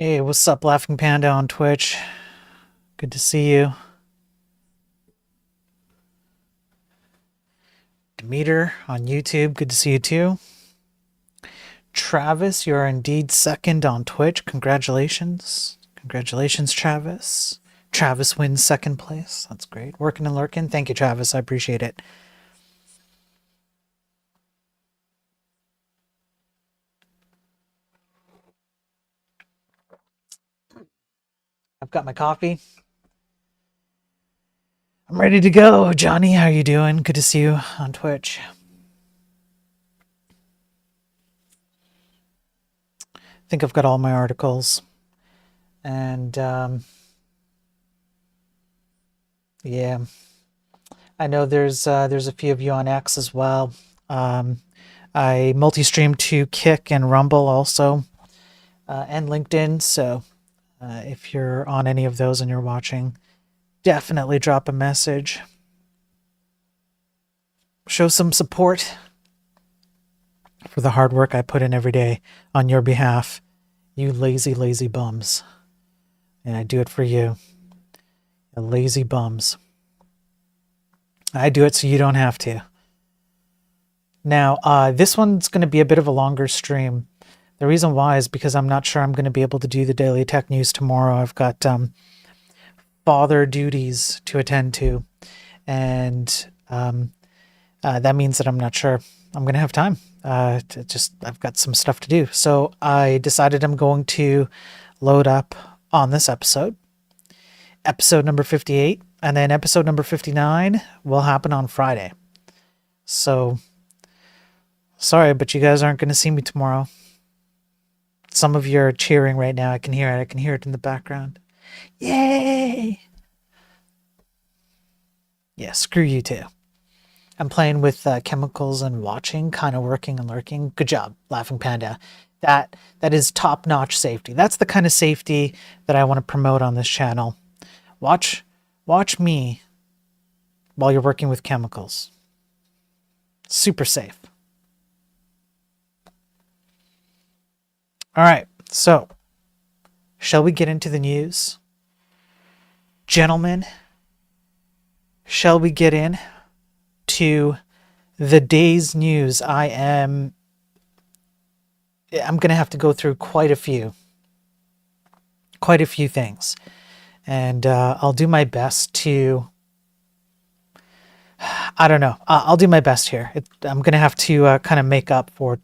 Hey, what's up, Laughing Panda on Twitch? Good to see you. Demeter on YouTube, good to see you too. Travis, you're indeed second on Twitch. Congratulations. Congratulations, Travis. Travis wins second place. That's great. Working and lurking. Thank you, Travis. I appreciate it. I've got my coffee. I'm ready to go. Johnny, how you doing? Good to see you on Twitch. I think I've got all my articles. And yeah, I know there's a few of you on X as well. I multi-stream to Kick and Rumble also, and LinkedIn. So if you're on any of those and you're watching, definitely drop a message. Show some support for the hard work I put in every day on your behalf, you lazy, lazy bums. And I do it for you, you lazy bums. I do it so you don't have to. Now, this one's going to be a bit of a longer stream. The reason why is because I'm not sure I'm going to be able to do the daily tech news tomorrow. I've got father duties to attend to, and that means that I'm not sure I'm going to have time. I've got some stuff to do. So I decided I'm going to load up on this episode number 58, and then episode number 59 will happen on Friday. So sorry, but you guys aren't going to see me tomorrow. Some of you are cheering right now. I can hear it. I can hear it in the background. Yay! Yeah, screw you too. I'm playing with chemicals and watching, kind of working and lurking. Good job, Laughing Panda. That is top-notch safety. That's the kind of safety that I want to promote on this channel. Watch me while you're working with chemicals. Super safe. All right, so shall we get into the news? Gentlemen, shall we get in to the day's news? I'm going to have to go through quite a few things, and I'll do my best to, I don't know, I'll do my best here. I'm going to have to kind of make up for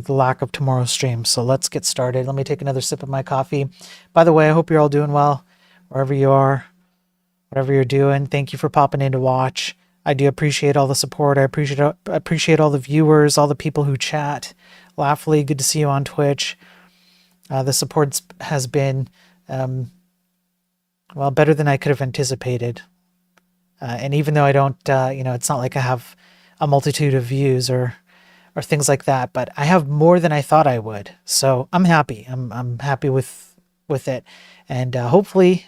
the lack of tomorrow's stream. So let's get started. Let me take another sip of my coffee. By the way, I hope you're all doing well wherever you are, whatever you're doing. Thank you for popping in to watch. I do appreciate all the support. I appreciate all the viewers, all the people who chat. Laughly, good to see you on Twitch. The support has been, well, better than I could have anticipated. And even though I don't, it's not like I have a multitude of views or things like that, but I have more than I thought I would. So I'm happy. I'm happy with it, and hopefully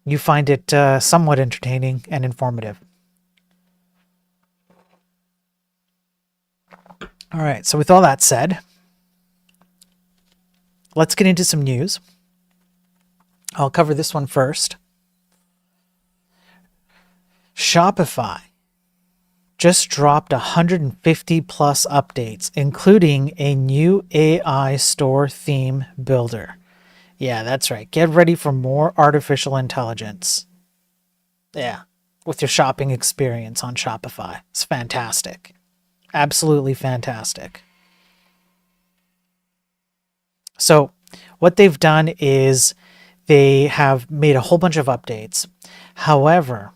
you find it somewhat entertaining and informative. All right, so with all that said, let's get into some news. I'll cover this one first. Shopify just dropped 150 plus updates, including a new AI store theme builder. Yeah, that's right. Get ready for more artificial intelligence. Yeah, with your shopping experience on Shopify. It's fantastic. Absolutely fantastic. So what they've done is they have made a whole bunch of updates. However,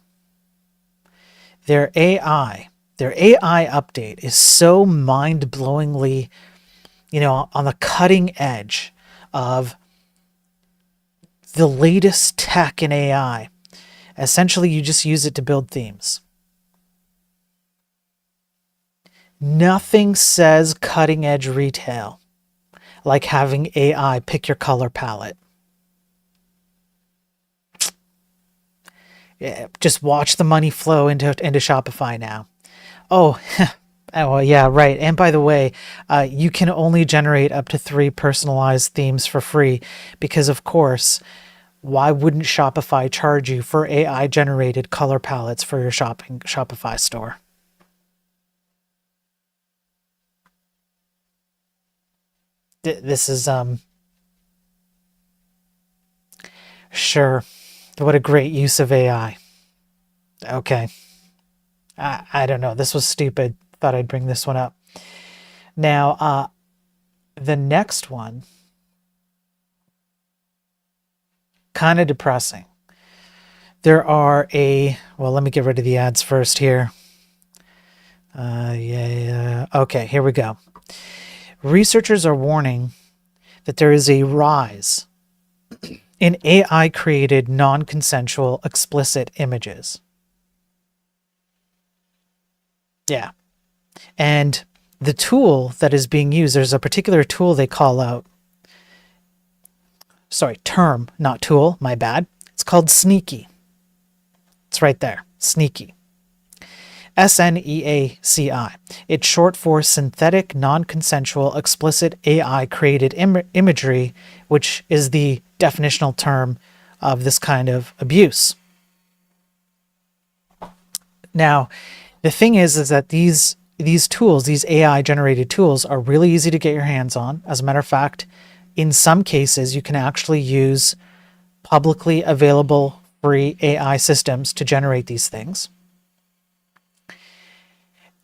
their AI update is so mind-blowingly, on the cutting edge of the latest tech in AI. Essentially, you just use it to build themes. Nothing says cutting edge retail like having AI pick your color palette. Yeah, just watch the money flow into Shopify now. Oh, Oh, well, yeah, right. And by the way, you can only generate up to 3 personalized themes for free because, of course, why wouldn't Shopify charge you for AI generated color palettes for your Shopify store? This is sure. What a great use of AI. Okay. I don't know. This was stupid. Thought I'd bring this one up. Now, the next one, kind of depressing. There are well, let me get rid of the ads first here. Yeah. Okay, here we go. Researchers are warning that there is a rise in AI created non consensual explicit images. Yeah. And the tool that is being used, there's a particular tool they call out. Sorry, term, not tool, my bad. It's called Sneaky. It's right there, Sneaky. SNEACI. It's short for synthetic, non-consensual, explicit AI-created imagery, which is the definitional term of this kind of abuse. Now, the thing is that these tools, these AI-generated tools, are really easy to get your hands on. As a matter of fact, in some cases, you can actually use publicly available free AI systems to generate these things.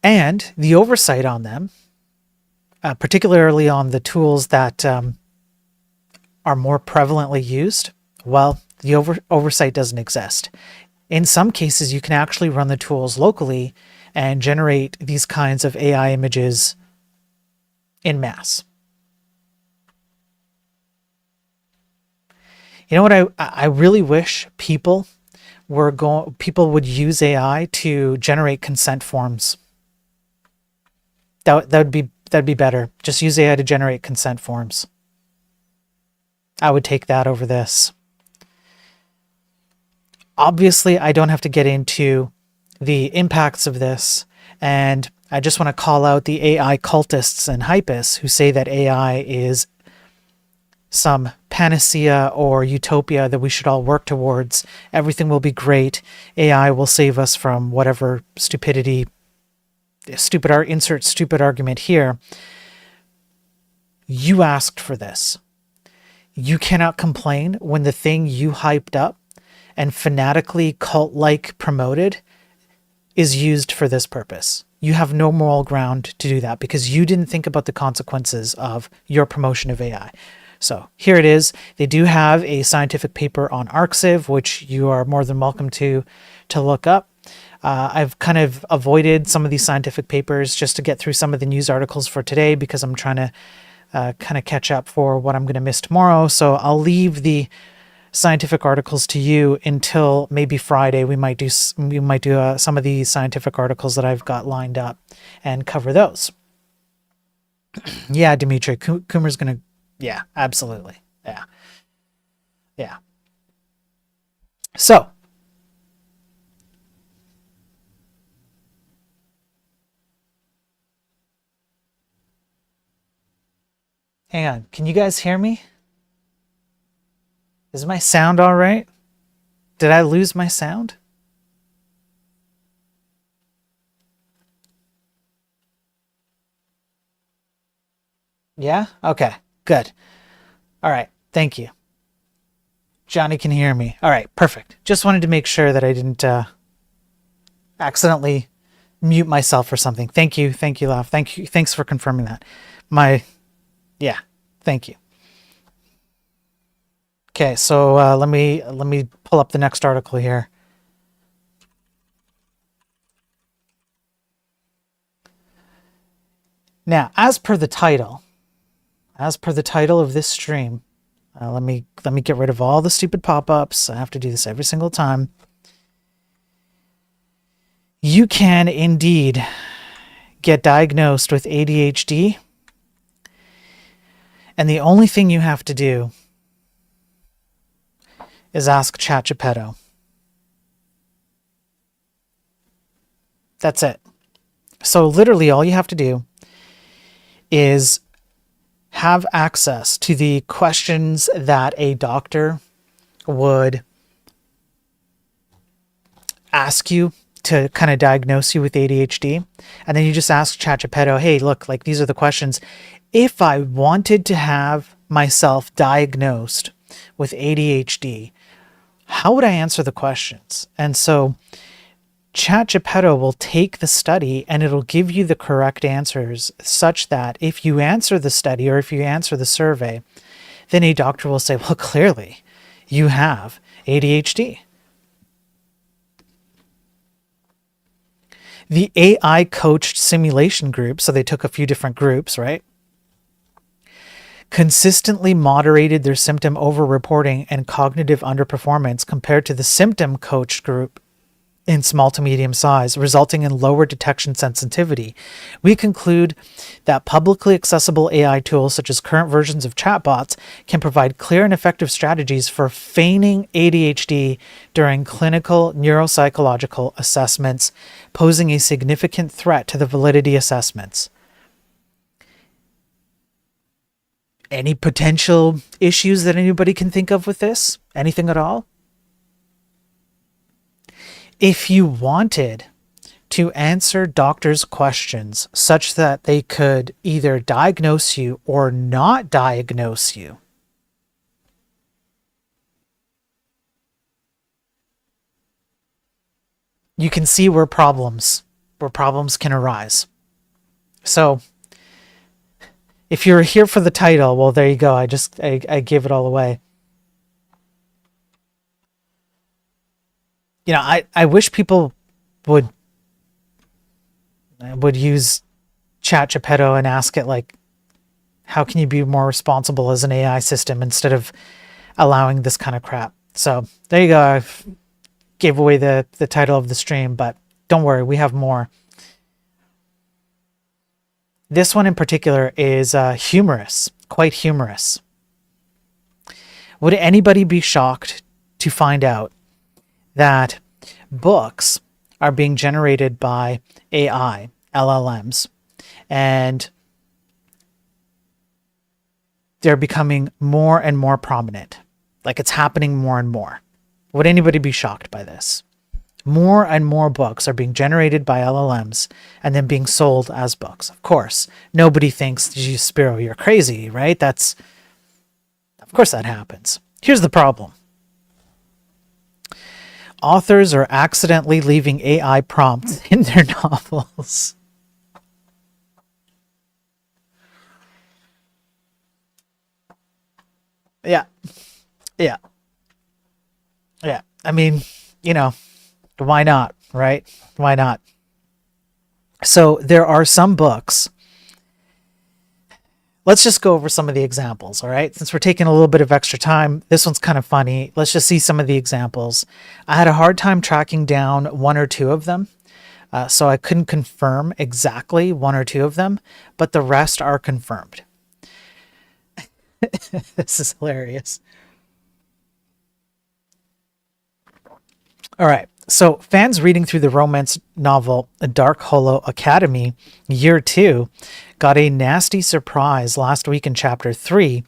And the oversight on them, particularly on the tools that are more prevalently used, well, the oversight doesn't exist. In some cases, you can actually run the tools locally and generate these kinds of AI images in mass. You know what I really wish people would use AI to generate consent forms. That'd be better. Just use AI to generate consent forms. I would take that over this. Obviously, I don't have to get into the impacts of this, and I just want to call out the AI cultists and hypists who say that AI is some panacea or utopia that we should all work towards. Everything will be great. AI will save us from whatever stupidity. Insert stupid argument here. You asked for this. You cannot complain when the thing you hyped up and fanatically cult-like promoted is used for this purpose. You have no moral ground to do that because you didn't think about the consequences of your promotion of AI. So here it is. They do have a scientific paper on ArcSiv, which you are more than welcome to look up. I've kind of avoided some of these scientific papers just to get through some of the news articles for today because I'm trying to kind of catch up for what I'm going to miss tomorrow. So I'll leave the scientific articles to you until maybe Friday. We might do some of the scientific articles that I've got lined up and cover those. Yeah, Dimitri, Coomer's going to, yeah, absolutely. Yeah. So, hang on. Can you guys hear me? Is my sound all right? Did I lose my sound? Yeah? Okay, good. All right, thank you. Johnny can hear me. All right, perfect. Just wanted to make sure that I didn't accidentally mute myself or something. Thank you, Laugh. Thank you, thanks for confirming that. Yeah, thank you. Okay, so let me pull up the next article here. Now, as per the title of this stream, let me get rid of all the stupid pop-ups. I have to do this every single time. You can indeed get diagnosed with ADHD, and the only thing you have to do is ask ChatGPT. That's it. So literally all you have to do is have access to the questions that a doctor would ask you to kind of diagnose you with ADHD. And then you just ask ChatGPT, hey, look, like these are the questions. If I wanted to have myself diagnosed with ADHD, how would I answer the questions? And so ChatGPT will take the study and it'll give you the correct answers, such that if you answer the study or if you answer the survey, then a doctor will say, well, clearly you have ADHD. The AI coached simulation group, so they took a few different groups, right? Consistently moderated their symptom over-reporting and cognitive underperformance compared to the symptom coached group in small to medium size, resulting in lower detection sensitivity. We conclude that publicly accessible AI tools such as current versions of chatbots can provide clear and effective strategies for feigning ADHD during clinical neuropsychological assessments, posing a significant threat to the validity assessments. Any potential issues that anybody can think of with this? Anything at all? If you wanted to answer doctors' questions such that they could either diagnose you or not diagnose you, you can see where problems can arise. So if you're here for the title, well, there you go. I gave it all away. You know, I wish people would use ChatGPT and ask it, like, how can you be more responsible as an AI system instead of allowing this kind of crap? So there you go. I gave away the title of the stream, but don't worry, we have more. This one in particular is humorous, quite humorous. Would anybody be shocked to find out that books are being generated by AI, LLMs, and they're becoming more and more prominent? Like, it's happening more and more. Would anybody be shocked by this? More and more books are being generated by LLMs and then being sold as books. Of course, nobody thinks, geez, Spiro, you're crazy, right? Of course that happens. Here's the problem. Authors are accidentally leaving AI prompts in their novels. Yeah. I mean, why not, right? Why not? So there are some books. Let's just go over some of the examples, all right? Since we're taking a little bit of extra time, this one's kind of funny. Let's just see some of the examples. I had a hard time tracking down one or two of them, so I couldn't confirm exactly one or two of them, but the rest are confirmed. This is hilarious. All right. So fans reading through the romance novel Dark Hollow Academy Year 2 got a nasty surprise last week in Chapter 3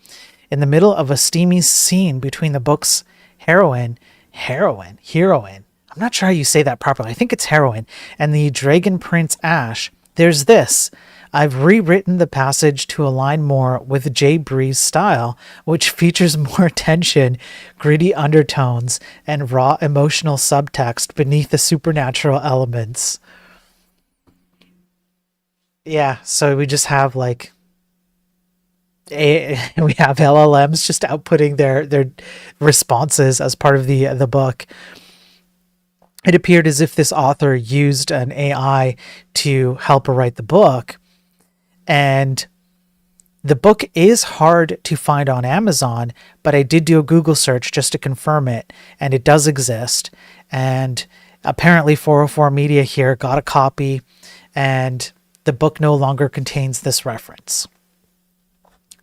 in the middle of a steamy scene between the book's heroine, I'm not sure how you say that properly. I think it's heroine, and the Dragon Prince Ash. There's this. I've rewritten the passage to align more with Jay Bree's style, which features more tension, gritty undertones, and raw emotional subtext beneath the supernatural elements. Yeah, so we just have we have LLMs just outputting their responses as part of the book. It appeared as if this author used an AI to help her write the book. And the book is hard to find on Amazon, but I did do a Google search just to confirm it, and it does exist. And apparently 404 Media here got a copy, and the book no longer contains this reference.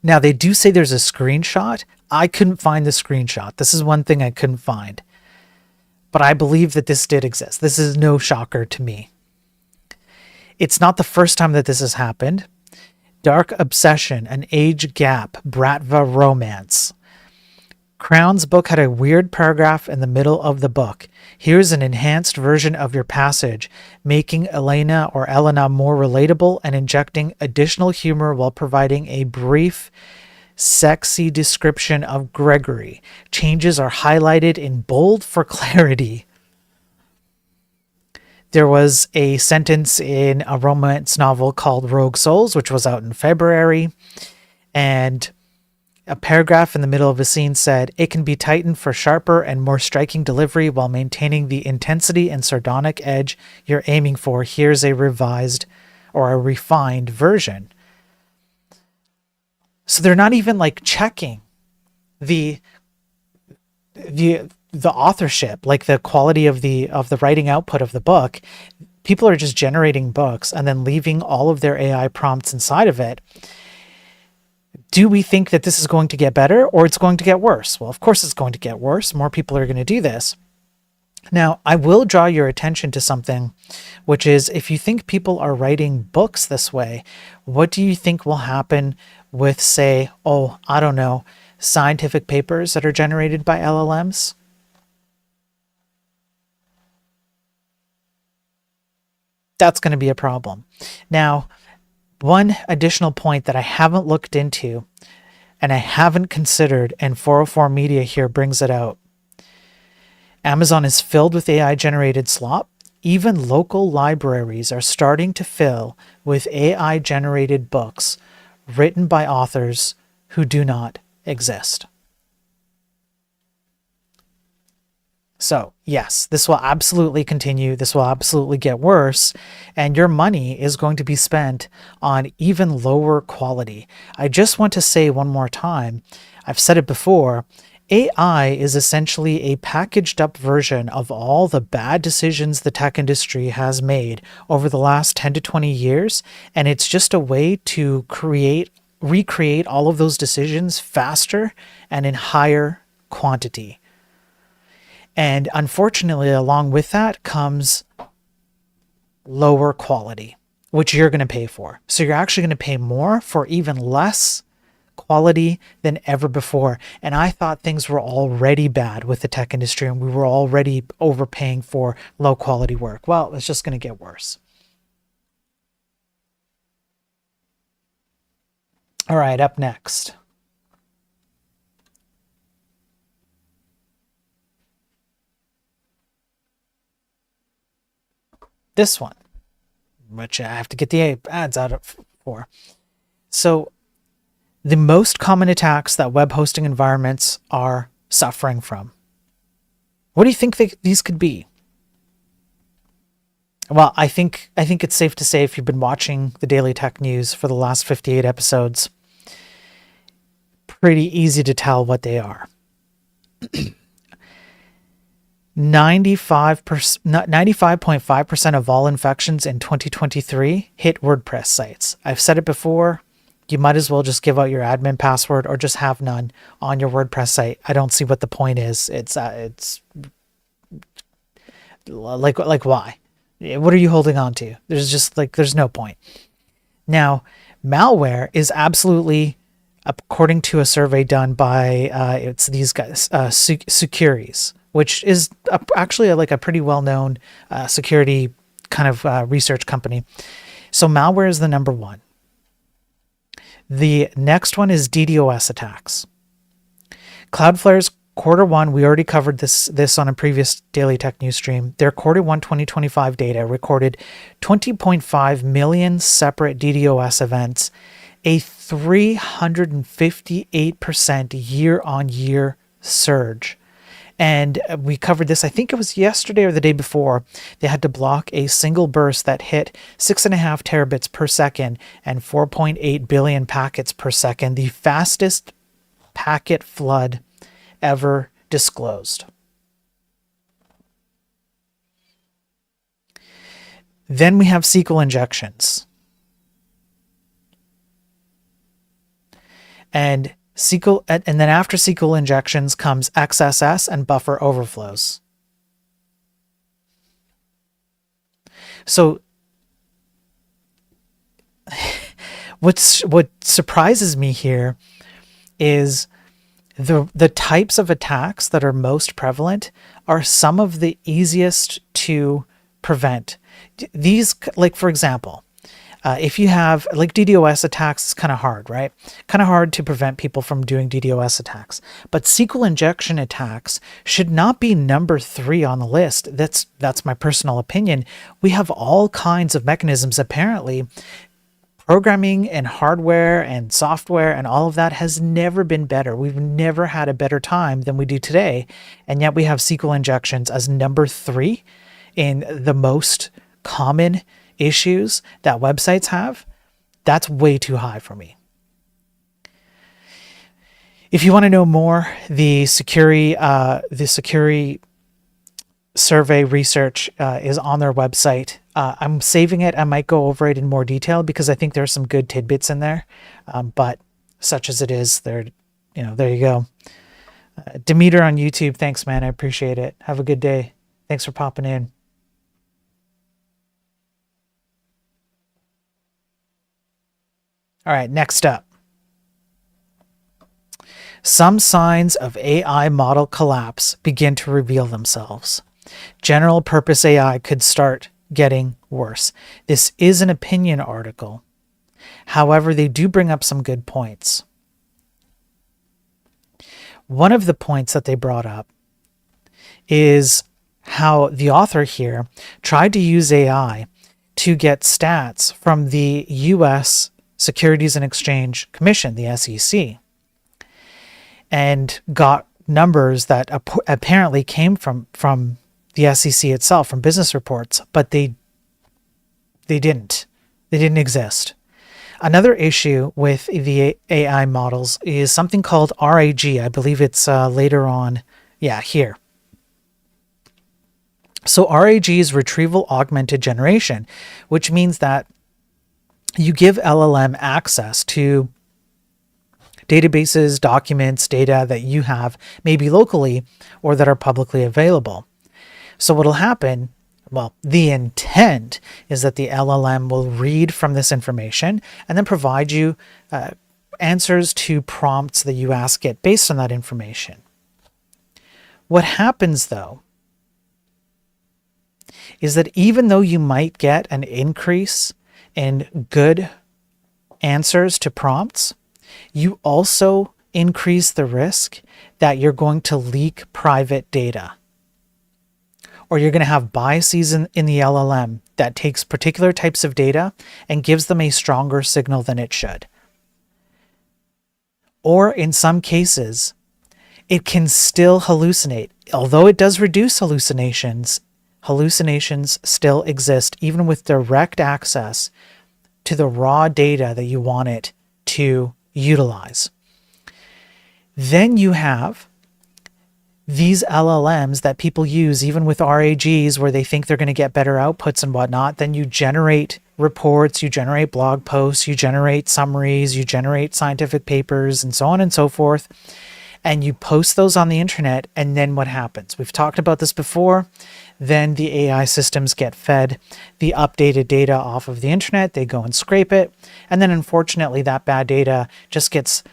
Now, they do say there's a screenshot. I couldn't find the screenshot. This is one thing I couldn't find. But I believe that this did exist. This is no shocker to me. It's not the first time that this has happened. Dark Obsession, an age gap, Bratva romance. Crown's book had a weird paragraph in the middle of the book. Here's an enhanced version of your passage, making Elena or Elena more relatable and injecting additional humor while providing a brief, sexy description of Gregory. Changes are highlighted in bold for clarity. There was a sentence in a romance novel called Rogue Souls, which was out in February, and a paragraph in the middle of a scene said, it can be tightened for sharper and more striking delivery while maintaining the intensity and sardonic edge you're aiming for. Here's a revised or a refined version. So they're not even like checking the authorship, like the quality of the writing output of the book. People are just generating books and then leaving all of their AI prompts inside of it. Do we think that this is going to get better or it's going to get worse? Well, of course it's going to get worse. More people are going to do this. Now, I will draw your attention to something, which is if you think people are writing books this way, what do you think will happen with, say, I don't know, scientific papers that are generated by LLMs? That's going to be a problem. Now, one additional point that I haven't looked into and I haven't considered, and 404 Media here brings it out. Amazon is filled with AI-generated slop. Even local libraries are starting to fill with AI-generated books written by authors who do not exist. So, yes, this will absolutely continue. This will absolutely get worse. And your money is going to be spent on even lower quality. I just want to say one more time, I've said it before, AI is essentially a packaged up version of all the bad decisions the tech industry has made over the last 10 to 20 years. And it's just a way to recreate all of those decisions faster and in higher quantity. And unfortunately, along with that comes lower quality, which you're going to pay for. So you're actually going to pay more for even less quality than ever before. And I thought things were already bad with the tech industry and we were already overpaying for low quality work. Well, it's just going to get worse. All right, up next. This one, which I have to get the ads out for. So the most common attacks that web hosting environments are suffering from. What do you think these could be? Well, I think it's safe to say if you've been watching the Daily Tech News for the last 58 episodes, pretty easy to tell what they are. 95.5% of all infections in 2023 hit WordPress sites. I've said it before, you might as well just give out your admin password or just have none on your WordPress site. I don't see what the point is. It's like why? What are you holding on to? There's no point. Now, malware is absolutely, according to a survey done by it's these guys, Securities, which is actually like a pretty well-known security kind of research company. So malware is the number one. The next one is DDoS attacks. Cloudflare's Q1, we already covered this on a previous Daily Tech News stream. Their Q1 2025 data recorded 20.5 million separate DDoS events, a 358% year-on-year surge. And we covered this, I think it was yesterday or the day before. They had to block a single burst that hit 6.5 terabits per second and 4.8 billion packets per second, the fastest packet flood ever disclosed. Then we have SQL injections. And then after SQL injections comes XSS and buffer overflows. So what surprises me here is the types of attacks that are most prevalent are some of the easiest to prevent. These, like for example, if you have like DDoS attacks, it's kind of hard, right? Kind of hard to prevent people from doing DDoS attacks. But SQL injection attacks should not be number 3 on the list. That's my personal opinion. We have all kinds of mechanisms. Apparently, programming and hardware and software and all of that has never been better. We've never had a better time than we do today. And yet we have SQL injections as number 3 in the most common issues that websites have. That's way too high for me. If you want to know more, the security survey research is on their website. I'm saving it. I might go over it in more detail because I think there's some good tidbits in there. But such as it is, there you go. Demeter on YouTube, thanks, man. I appreciate it. Have a good day. Thanks for popping in. All right, next up. Some signs of AI model collapse begin to reveal themselves. General purpose AI could start getting worse. This is an opinion article. However, they do bring up some good points. One of the points that they brought up is how the author here tried to use AI to get stats from the U.S. Securities and Exchange Commission, the SEC, and got numbers that apparently came from the SEC itself, from business reports, but they didn't exist. Another issue with the AI models is something called RAG. I believe it's later on. Yeah, here. So RAG is retrieval augmented generation, which means that you give LLM access to databases, documents, data that you have maybe locally or that are publicly available. So what'll happen, well, the intent is that the LLM will read from this information and then provide you answers to prompts that you ask it based on that information. What happens, though, is that even though you might get an increase in good answers to prompts, you also increase the risk that you're going to leak private data, or you're going to have biases in the LLM that takes particular types of data and gives them a stronger signal than it should. Or in some cases, it can still hallucinate. Although it does reduce hallucinations, hallucinations still exist even with direct access to the raw data that you want it to utilize. Then you have these LLMs that people use even with RAGs where they think they're going to get better outputs and whatnot. Then you generate reports, you generate blog posts, you generate summaries, you generate scientific papers, and so on and so forth. And you post those on the internet, and then what happens? We've talked about this before. Then the AI systems get fed the updated data off of the internet. They go and scrape it. And then unfortunately, that bad data just gets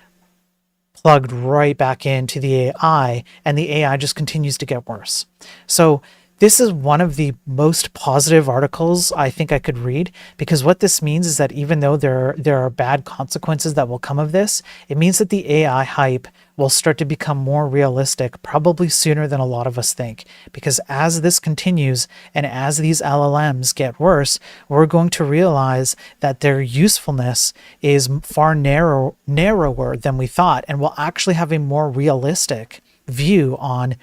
plugged right back into the AI, and the AI just continues to get worse. So this is one of the most positive articles I think I could read, because what this means is that even though there are bad consequences that will come of this, it means that the AI hype will start to become more realistic, probably sooner than a lot of us think. Because as this continues and as these LLMs get worse, we're going to realize that their usefulness is far narrower than we thought, and we'll actually have a more realistic view on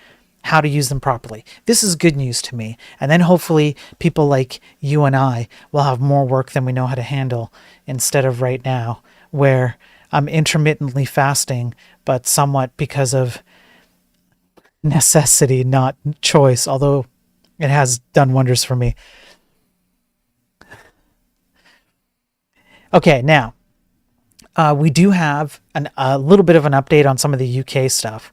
how to use them properly. This is good news to me. And then hopefully people like you and I will have more work than we know how to handle, instead of right now where I'm intermittently fasting, but somewhat because of necessity, not choice, although it has done wonders for me. Okay, now we do have a little bit of an update on some of the UK stuff.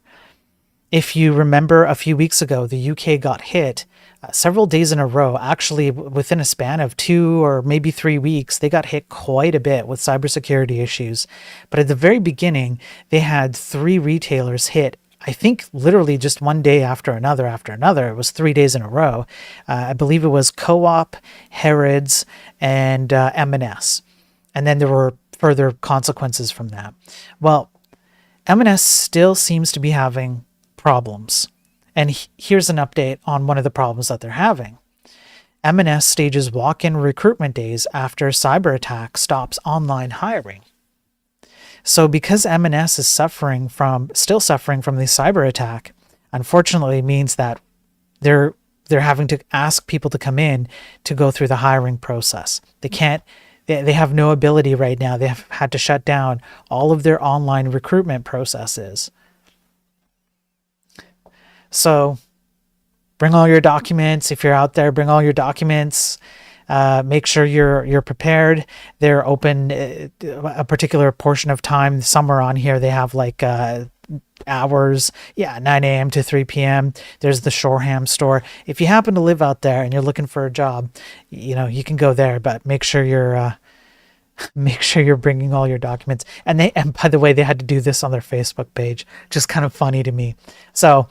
If you remember a few weeks ago, the UK got hit several days in a row. Actually, within a span of 2 or maybe 3 weeks, they got hit quite a bit with cybersecurity issues. But at the very beginning, they had three retailers hit. I think literally just one day after another after another. It was 3 days in a row. I believe it was Co-op, Harrods, and M&S. And then there were further consequences from that. Well, M&S still seems to be having problems. And here's an update on one of the problems that they're having. M&S stages walk-in recruitment days after cyber attack stops online hiring. So because M&S is still suffering from the cyber attack, unfortunately means that they're having to ask people to come in to go through the hiring process. They have no ability right now. They have had to shut down all of their online recruitment processes. So bring all your documents. If you're out there, bring all your documents. Make sure you're prepared. They're open a particular portion of time. Somewhere on here they have like hours. Yeah, 9 a.m. to 3 p.m. There's the Shoreham store. If you happen to live out there and you're looking for a job, you can go there. But make sure you're bringing all your documents. And by the way, they had to do this on their Facebook page. Just kind of funny to me. So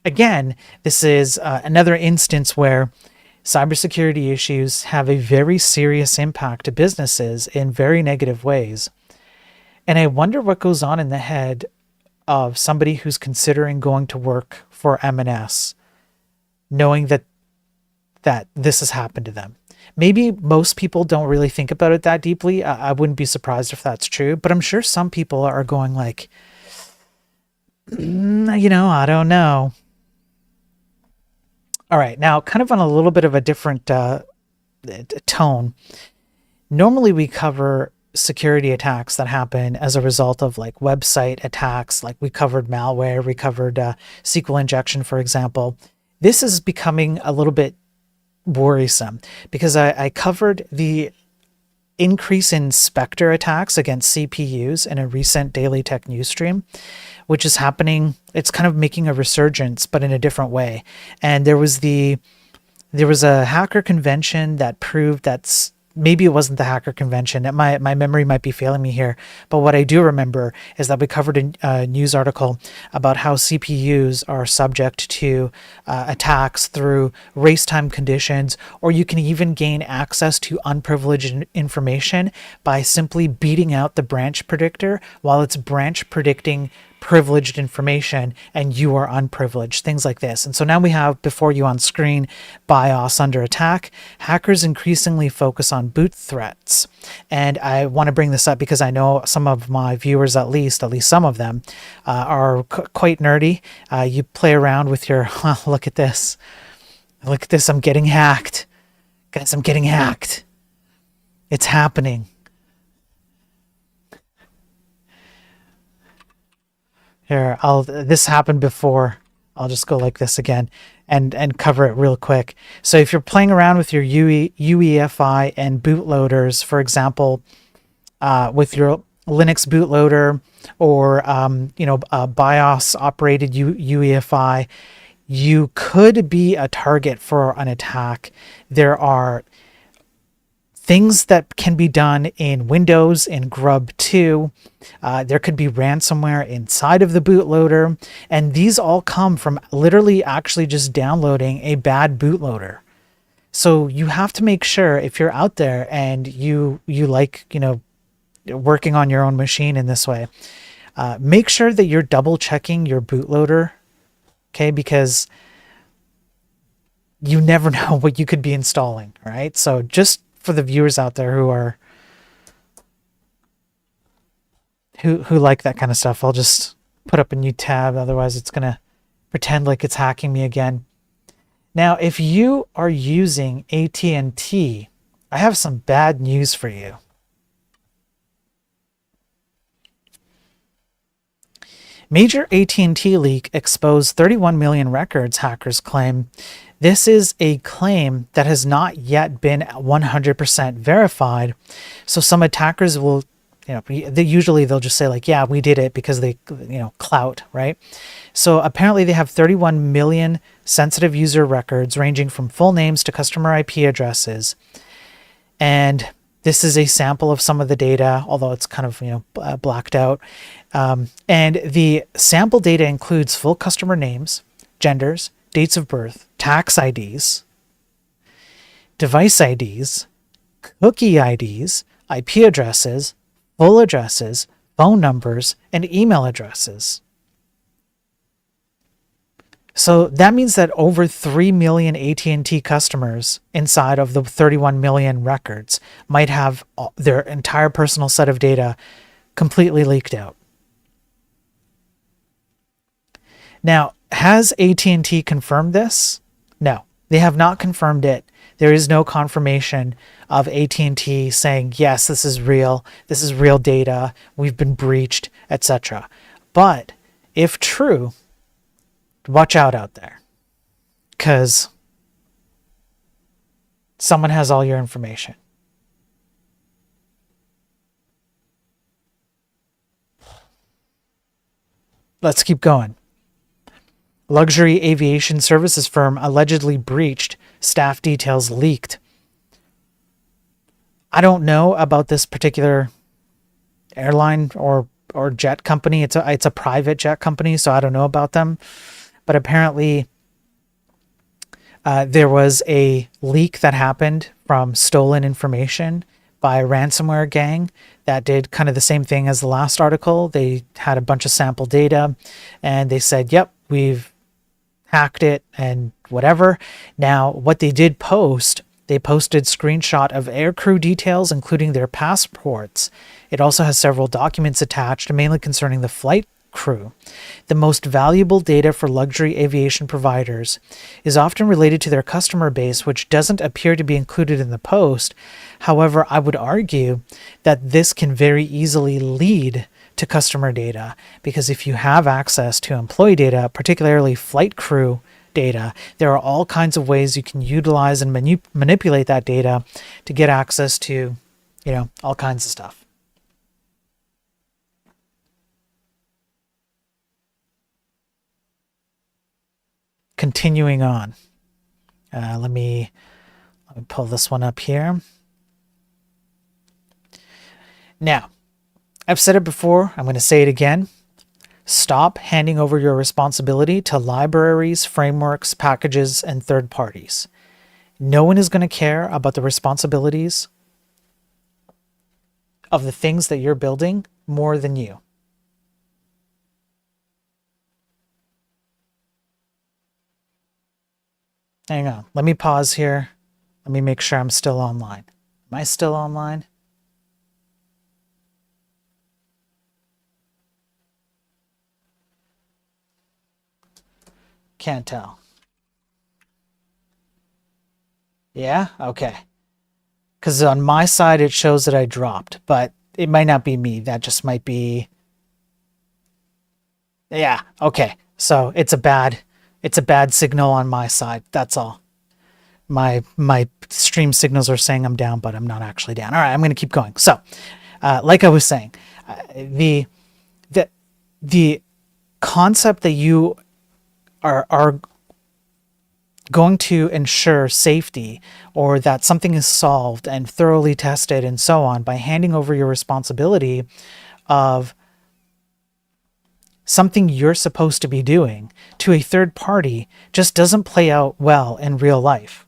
again, this is another instance where cybersecurity issues have a very serious impact to businesses in very negative ways. And I wonder what goes on in the head of somebody who's considering going to work for M&S, knowing that this has happened to them. Maybe most people don't really think about it that deeply. I wouldn't be surprised if that's true, but I'm sure some people are going like, I don't know. All right, now kind of on a little bit of a different tone. Normally we cover security attacks that happen as a result of like website attacks, like we covered malware, we covered SQL injection, for example. This is becoming a little bit worrisome because I covered the increase in Spectre attacks against CPUs in a recent Daily Tech News stream, which is happening. It's kind of making a resurgence, but in a different way. And there was a hacker convention that proved that's maybe it wasn't the hacker convention. My memory might be failing me here, but what I do remember is that we covered a news article about how CPUs are subject to attacks through race time conditions, or you can even gain access to unprivileged information by simply beating out the branch predictor while it's branch predicting privileged information and you are unprivileged, things like this. And so now we have before you on screen BIOS under attack. Hackers increasingly focus on boot threats. And I want to bring this up because I know some of my viewers, at least some of them, are quite nerdy. You play around with your, look at this. Look at this, I'm getting hacked. Guys, I'm getting hacked. It's happening. Here, this happened before. I'll just go like this again and cover it real quick. So if you're playing around with your UEFI and bootloaders, for example, with your Linux bootloader or a BIOS operated UEFI, you could be a target for an attack. There are things that can be done in Windows, in Grub 2. There could be ransomware inside of the bootloader. And these all come from literally actually just downloading a bad bootloader. So you have to make sure if you're out there and you like, working on your own machine in this way, make sure that you're double checking your bootloader. Okay, because you never know what you could be installing, right? So just for the viewers out there who like that kind of stuff, I'll just put up a new tab. Otherwise, it's going to pretend like it's hacking me again. Now, if you are using AT&T, I have some bad news for you. Major AT&T leak exposed 31 million records, hackers claim. This is a claim that has not yet been 100% verified, so some attackers will Usually they'll just say like, yeah, we did it because they, clout, right? So apparently they have 31 million sensitive user records ranging from full names to customer IP addresses. And this is a sample of some of the data, although it's kind of, blacked out. And the sample data includes full customer names, genders, dates of birth, tax IDs, device IDs, cookie IDs, IP addresses, full addresses, phone numbers, and email addresses. So that means that over 3 million AT&T customers inside of the 31 million records might have their entire personal set of data completely leaked out. Now, has AT&T confirmed this? No, they have not confirmed it. There is no confirmation of AT&T saying, yes, this is real data, we've been breached, etc. But if true, watch out there, because someone has all your information. Let's keep going. Luxury aviation services firm allegedly breached, staff details leaked. I don't know about this particular airline or jet company. It's a private jet company, so I don't know about them. But apparently there was a leak that happened from stolen information by a ransomware gang that did kind of the same thing as the last article. They had a bunch of sample data and they said, yep, we've hacked it and whatever. Now, what they did post, they posted screenshot of aircrew details, including their passports. It also has several documents attached, mainly concerning the flight crew. The most valuable data for luxury aviation providers is often related to their customer base, which doesn't appear to be included in the post. However, I would argue that this can very easily lead to customer data, because if you have access to employee data, particularly flight crew data, there are all kinds of ways you can utilize and manipulate that data to get access to, all kinds of stuff. Continuing on, let me pull this one up here. Now, I've said it before, I'm going to say it again. Stop handing over your responsibility to libraries, frameworks, packages, and third parties. No one is going to care about the responsibilities of the things that you're building more than you. Hang on, let me pause here. Let me make sure I'm still online. Am I still online? Can't tell. Yeah? Okay. Because on my side, it shows that I dropped, but it might not be me. That just might be... Yeah, okay. So it's a bad signal on my side. That's all. My stream signals are saying I'm down, but I'm not actually down. All right, I'm going to keep going. So, like I was saying, the concept that you are going to ensure safety, or that something is solved and thoroughly tested and so on, by handing over your responsibility of something you're supposed to be doing to a third party, just doesn't play out well in real life.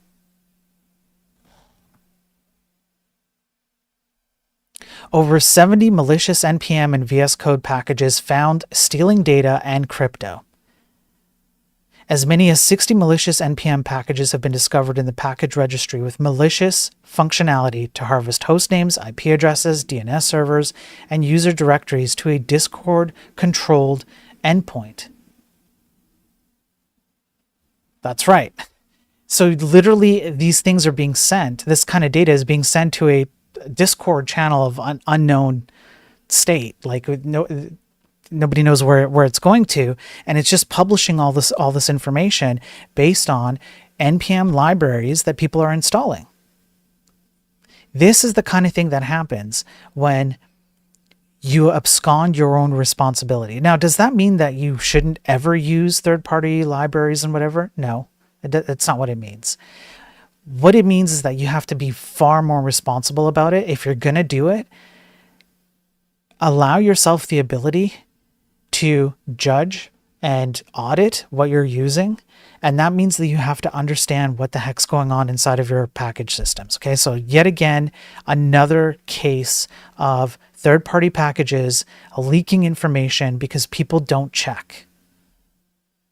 Over 70 malicious NPM and VS Code packages found stealing data and crypto. As many as 60 malicious NPM packages have been discovered in the package registry with malicious functionality to harvest hostnames, IP addresses, DNS servers, and user directories to a Discord-controlled endpoint. That's right. So literally, these things are being sent. This kind of data is being sent to a Discord channel of unknown state. Like, nobody knows where it's going to, and it's just publishing all this information based on NPM libraries that people are installing. This is the kind of thing that happens when you abscond your own responsibility. Now, does that mean that you shouldn't ever use third-party libraries and whatever? No, that's not what it means. What it means is that you have to be far more responsible about it. If you're going to do it, allow yourself the ability to judge and audit what you're using. And that means that you have to understand what the heck's going on inside of your package systems. Okay, so yet again, another case of third-party packages leaking information because people don't check.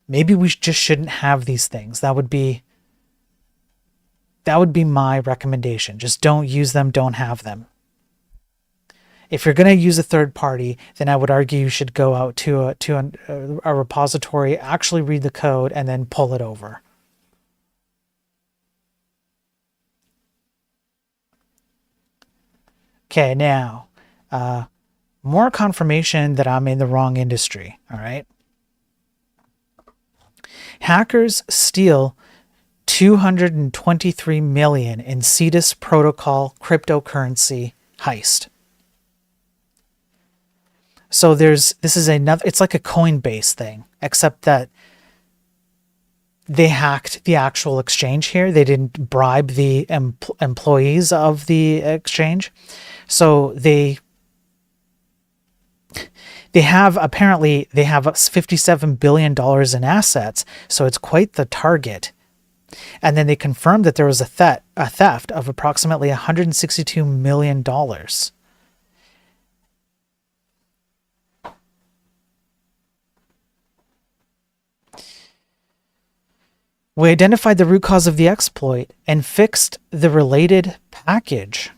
Maybe we just shouldn't have these things. That would be my recommendation. Just don't use them, don't have them. If you're going to use a third party, then I would argue you should go out to a repository, actually read the code, and then pull it over. Okay, now, more confirmation that I'm in the wrong industry, all right? Hackers steal 223 million in Cetus protocol cryptocurrency heist. So this is another, it's like a Coinbase thing, except that they hacked the actual exchange here. They didn't bribe the employees of the exchange. So they have $57 billion in assets. So it's quite the target. And then they confirmed that there was a theft of approximately $162 million. We identified the root cause of the exploit and fixed the related package.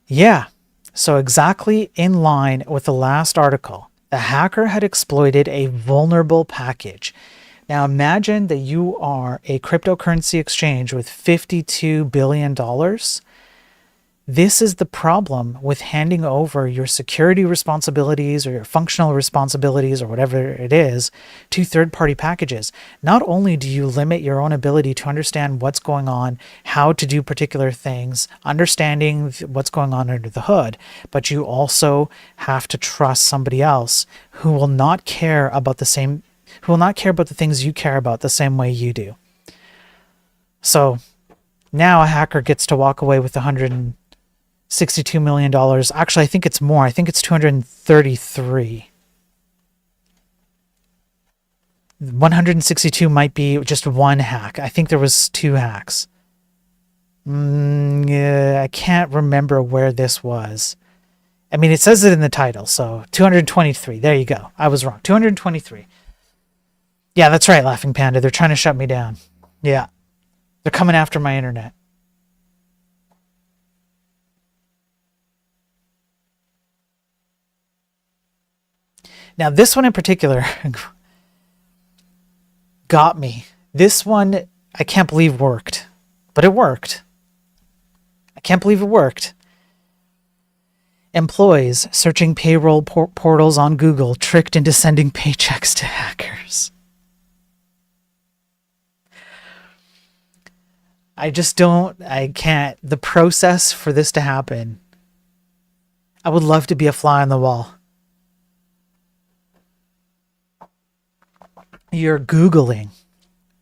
Yeah, so exactly in line with the last article. The hacker had exploited a vulnerable package. Now imagine that you are a cryptocurrency exchange with $52 billion. This is the problem with handing over your security responsibilities or your functional responsibilities or whatever it is to third-party packages. Not only do you limit your own ability to understand what's going on, how to do particular things, understanding what's going on under the hood, but you also have to trust somebody else who will not care about the things you care about the same way you do. So now a hacker gets to walk away with $162 million. Actually, I think it's more. I think it's 233. 162 might be just one hack. I think there was 2 hacks. I can't remember where this was. I mean, it says it in the title, so 223. There you go. I was wrong. 223. Yeah, that's right, Laughing Panda. They're trying to shut me down. Yeah. They're coming after my internet. Now, this one in particular got me. This one, I can't believe worked. But it worked. I can't believe it worked. Employees searching payroll portals on Google tricked into sending paychecks to hackers. I can't. The process for this to happen, I would love to be a fly on the wall. You're Googling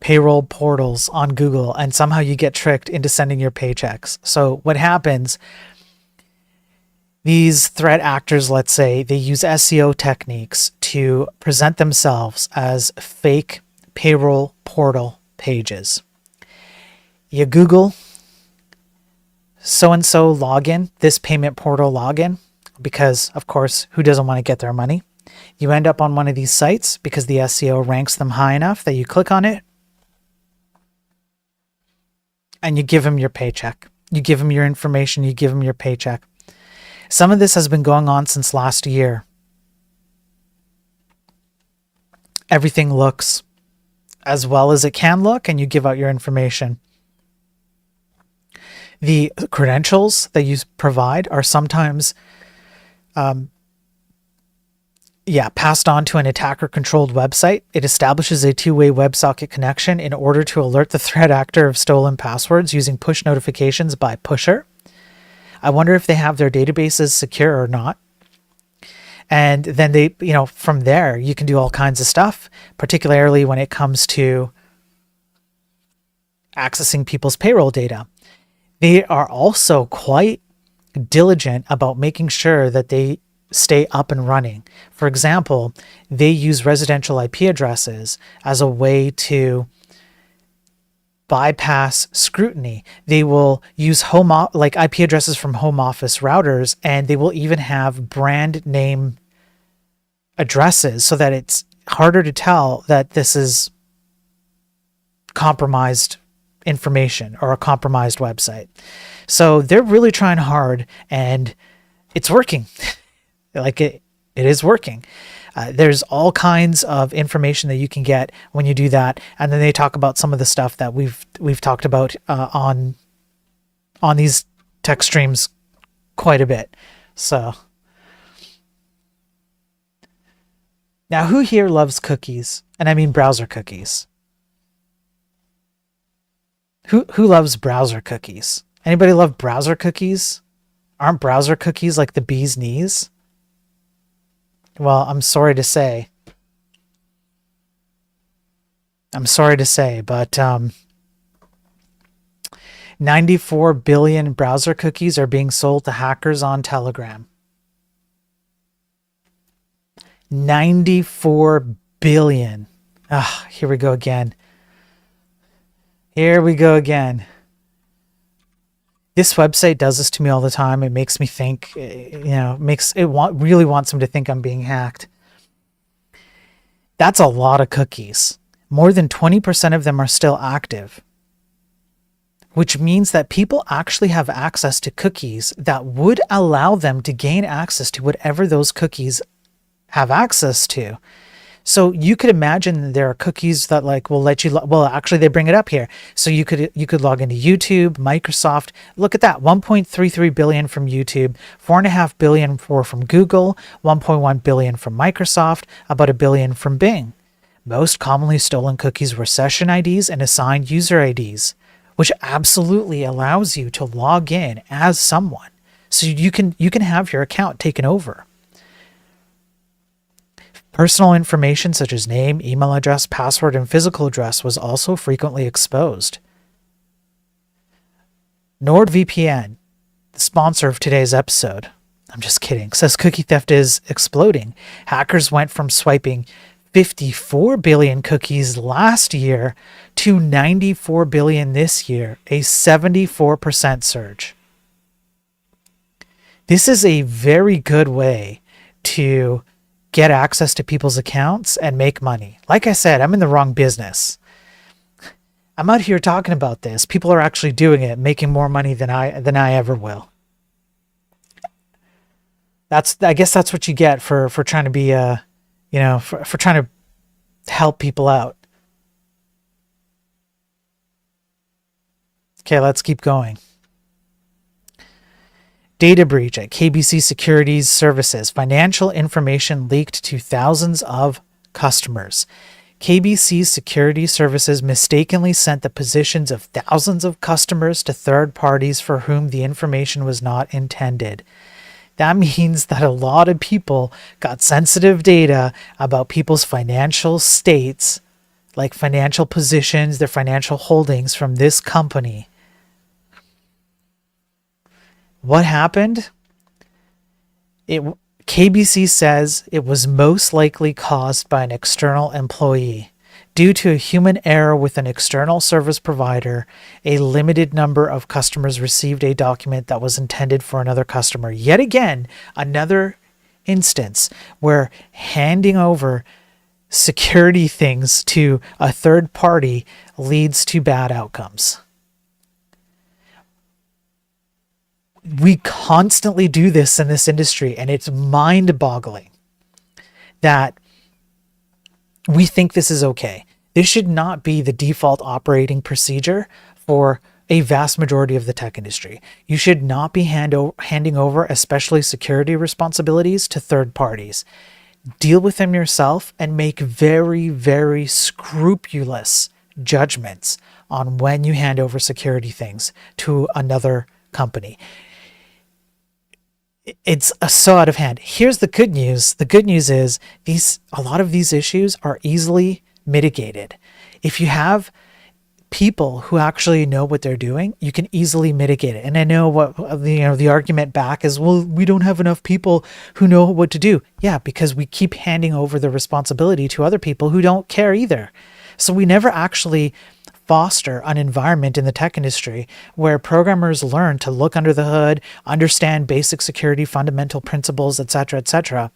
payroll portals on Google and somehow you get tricked into sending your paychecks. So what happens, these threat actors, let's say, they use SEO techniques to present themselves as fake payroll portal pages. You Google so-and-so login, this payment portal login, because, of course, who doesn't want to get their money? You end up on one of these sites because the SEO ranks them high enough that you click on it and you give them your paycheck. You give them your information, you give them your paycheck. Some of this has been going on since last year. Everything looks as well as it can look and you give out your information. The credentials that you provide are sometimes passed on to an attacker-controlled website. It establishes a two-way WebSocket connection in order to alert the threat actor of stolen passwords using push notifications by Pusher. I wonder if they have their databases secure or not. And then they, from there, you can do all kinds of stuff, particularly when it comes to accessing people's payroll data. They are also quite diligent about making sure that they stay up and running. For example, they use residential IP addresses as a way to bypass scrutiny. They will use like IP addresses from home office routers, and they will even have brand name addresses so that it's harder to tell that this is compromised information or a compromised website. So they're really trying hard, and it's working. Like it is working. There's all kinds of information that you can get when you do that, and then they talk about some of the stuff that we've talked about on these tech streams quite a bit. So now, who here loves cookies? And I mean browser cookies. Who loves browser cookies? Anybody love browser cookies? Aren't browser cookies like the bee's knees? Well, I'm sorry to say, but 94 billion browser cookies are being sold to hackers on Telegram. 94 billion. Here we go again. This website does this to me all the time. It makes me think, really wants them to think I'm being hacked. That's a lot of cookies. More than 20% of them are still active, which means that people actually have access to cookies that would allow them to gain access to whatever those cookies have access to. So you could imagine there are cookies that will let you, actually they bring it up here. So you could log into YouTube, Microsoft. Look at that, 1.33 billion from YouTube, 4.5 billion from Google, 1.1 billion from Microsoft, about $1 billion from Bing. Most commonly stolen cookies were session IDs and assigned user IDs, which absolutely allows you to log in as someone. So you can have your account taken over. Personal information such as name, email address, password, and physical address was also frequently exposed. NordVPN, the sponsor of today's episode, I'm just kidding, says cookie theft is exploding. Hackers went from swiping 54 billion cookies last year to 94 billion this year, a 74% surge. This is a very good way to get access to people's accounts and make money. Like I said, I'm in the wrong business. I'm out here talking about this. People are actually doing it, making more money than I ever will. I guess that's what you get for trying to be for trying to help people out. Okay, let's keep going. Data breach at KBC Securities Services. Financial information leaked to thousands of customers. KBC Securities Services mistakenly sent the positions of thousands of customers to third parties for whom the information was not intended. That means that a lot of people got sensitive data about people's financial states, like financial positions, their financial holdings from this company. What happened? KBC says it was most likely caused by an external employee. Due to a human error with an external service provider, a limited number of customers received a document that was intended for another customer. Yet again, another instance where handing over security things to a third party leads to bad outcomes. We constantly do this in this industry, and it's mind-boggling that we think this is okay. This should not be the default operating procedure for a vast majority of the tech industry. You should not be handing over, especially security responsibilities, to third parties. Deal with them yourself and make very, very scrupulous judgments on when you hand over security things to another company. it's so out of hand. Here's the good news. The good news is a lot of these issues are easily mitigated. If you have people who actually know what they're doing, you can easily mitigate it. And I know what the argument back is, well, we don't have enough people who know what to do. Yeah, because we keep handing over the responsibility to other people who don't care either. So we never actually foster an environment in the tech industry where programmers learn to look under the hood, understand basic security fundamental principles, etc., etc.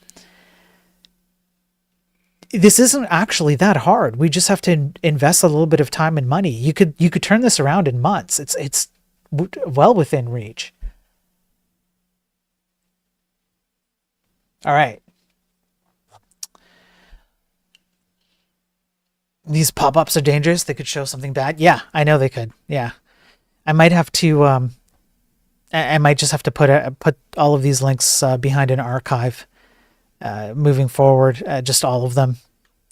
This isn't actually that hard. We just have to invest a little bit of time and money. You could turn this around in months. It's well within reach. All right. These pop-ups are dangerous. They could show something bad. Yeah, I know they could. Yeah. I might have to I might just have to put all of these links behind an archive moving forward, just all of them,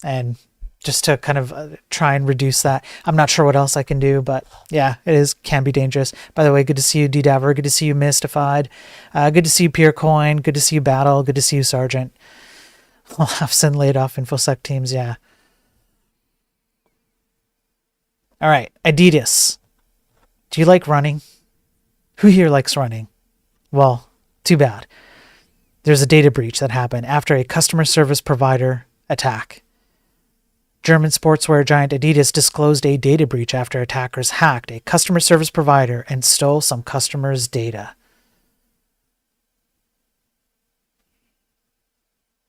and just to kind of try and reduce that. I'm not sure what else I can do, but yeah, can be dangerous. By the way, good to see you, DDaver. Good to see you, Mystified. Good to see you, Purecoin. Good to see you, Battle. Good to see you, Sergeant. Well, have sin laid off InfoSec teams. Yeah. All right, Adidas. Do you like running? Who here likes running? Well, too bad. There's a data breach that happened after a customer service provider attack. German sportswear giant Adidas disclosed a data breach after attackers hacked a customer service provider and stole some customers' data.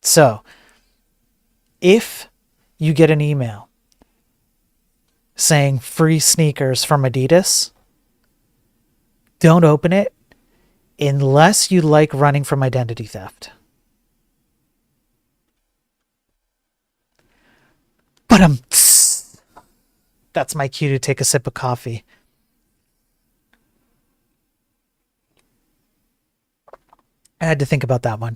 So, if you get an email saying free sneakers from Adidas, don't open it unless you like running from identity theft. But that's my cue to take a sip of coffee. I had to think about that one.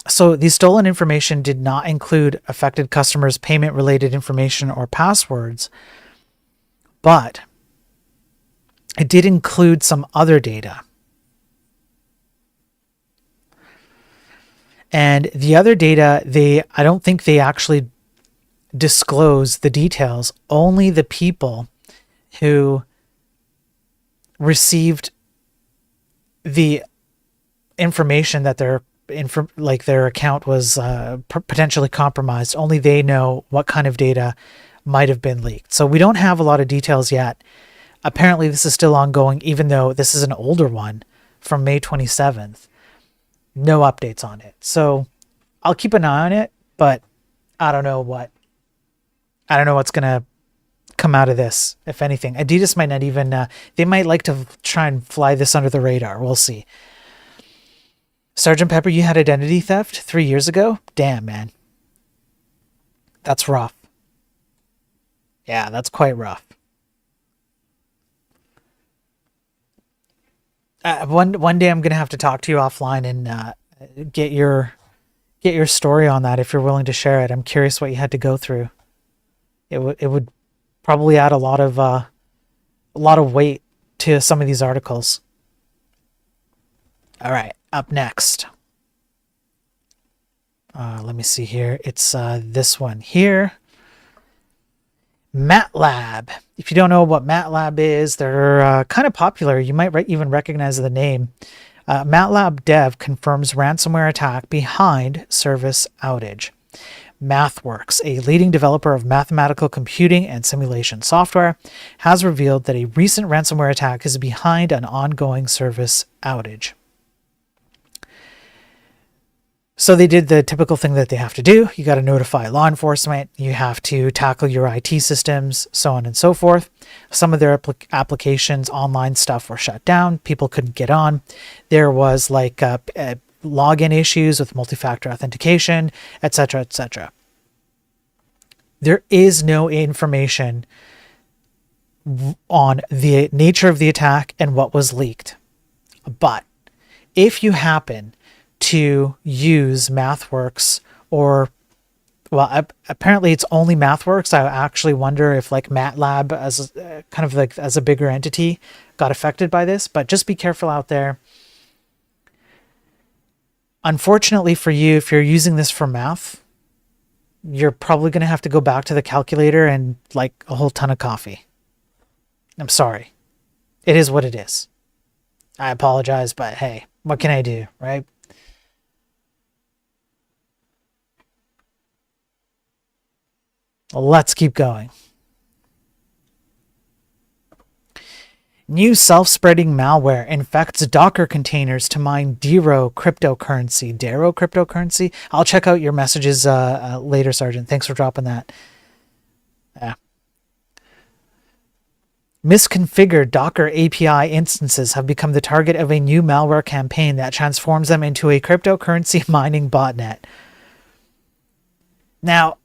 So the stolen information did not include affected customers' payment-related information or passwords, but it did include some other data. And the other data, I don't think they actually disclose the details. Only the people who received the information that their account was potentially compromised, only they know what kind of data might have been leaked. So we don't have a lot of details yet. Apparently this is still ongoing, even though this is an older one from May 27th. No updates on it. So I'll keep an eye on it, but I don't know what's going to come out of this, if anything. Adidas might not even, they might like to try and fly this under the radar. We'll see. Sergeant Pepper, you had identity theft 3 years ago? Damn, man. That's rough. Yeah, that's quite rough. One day I'm going to have to talk to you offline and get your story on that if you're willing to share it. I'm curious what you had to go through. It would probably add a lot of weight to some of these articles. All right, up next. Let me see here. It's this one here. MATLAB. If you don't know what MATLAB is, they're kind of popular. You might even recognize the name. MATLAB dev confirms ransomware attack behind service outage. MathWorks, a leading developer of mathematical computing and simulation software, has revealed that a recent ransomware attack is behind an ongoing service outage. So they did the typical thing that they have to do. You got to notify law enforcement. You have to tackle your IT systems, so on and so forth. Some of their applications, online stuff were shut down. People couldn't get on. There was login issues with multi-factor authentication, etc., etc. There is no information on the nature of the attack and what was leaked. But if you happen to use MathWorks apparently it's only MathWorks. I actually wonder if MATLAB as a bigger entity got affected by this, but just be careful out there. Unfortunately for you, if you're using this for math, you're probably going to have to go back to the calculator and like a whole ton of coffee. I'm sorry. It is what it is. I apologize, but hey, what can I do, right? Let's keep going. New self-spreading malware infects Docker containers to mine Dero cryptocurrency. Dero cryptocurrency? I'll check out your messages later, Sergeant. Thanks for dropping that. Yeah. Misconfigured Docker API instances have become the target of a new malware campaign that transforms them into a cryptocurrency mining botnet. Now,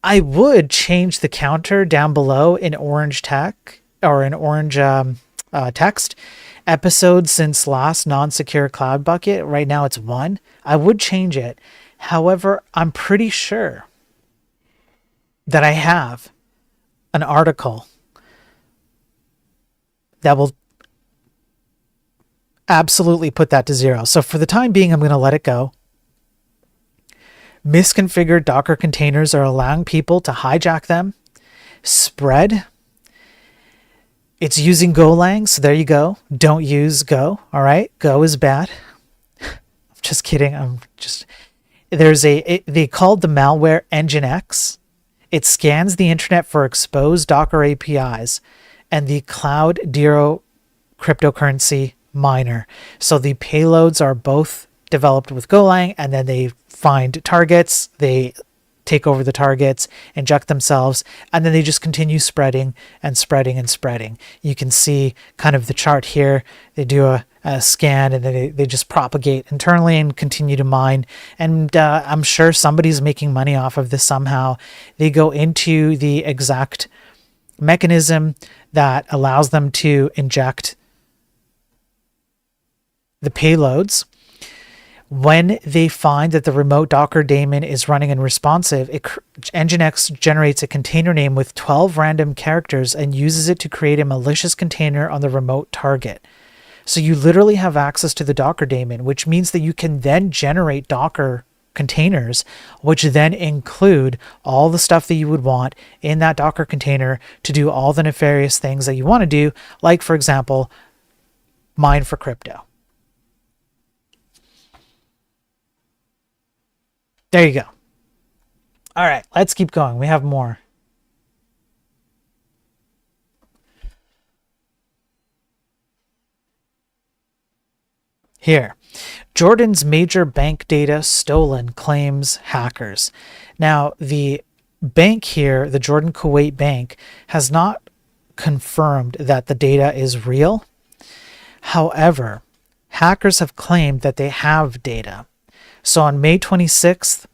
I would change the counter down below in orange tech or in orange text. Episodes since last non-secure cloud bucket. Right now it's 1. I would change it. However, I'm pretty sure that I have an article that will absolutely put that to 0. So for the time being, I'm going to let it go. Misconfigured Docker containers are allowing people to hijack them, spread. It's using Golang, so there you go. Don't use Go, all right? Go is bad. I'm just kidding. They called the malware Nginx. It scans the internet for exposed Docker APIs and the cloud Dero cryptocurrency miner. So the payloads are both developed with Golang, and then they find targets, they take over the targets, inject themselves, and then they just continue spreading and spreading and spreading. You can see kind of the chart here. They do a scan, and then they just propagate internally and continue to mine. And I'm sure somebody's making money off of this somehow. They go into the exact mechanism that allows them to inject the payloads. When they find that the remote Docker daemon is running and responsive, Nginx generates a container name with 12 random characters and uses it to create a malicious container on the remote target. So you literally have access to the Docker daemon, which means that you can then generate Docker containers, which then include all the stuff that you would want in that Docker container to do all the nefarious things that you want to do, like, for example, mine for crypto. There you go. All right, let's keep going. We have more. Here, Jordan's major bank data stolen, claims hackers. Now, the bank here, the Jordan Kuwait Bank, has not confirmed that the data is real. However, hackers have claimed that they have data. So on May 26th,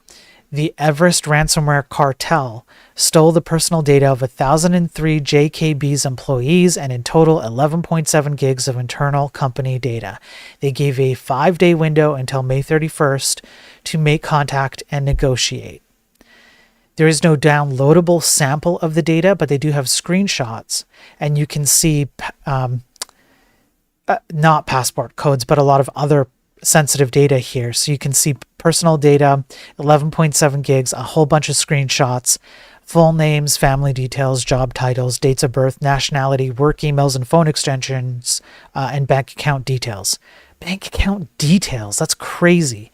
the Everest ransomware cartel stole the personal data of 1,003 JKB's employees and in total 11.7 gigs of internal company data. They gave a 5-day window until May 31st to make contact and negotiate. There is no downloadable sample of the data, but they do have screenshots, and you can see not passport codes, but a lot of other sensitive data here. So you can see personal data, 11.7 gigs, a whole bunch of screenshots, full names, family details, job titles, dates of birth, nationality, work emails and phone extensions, and bank account details. Bank account details, that's crazy.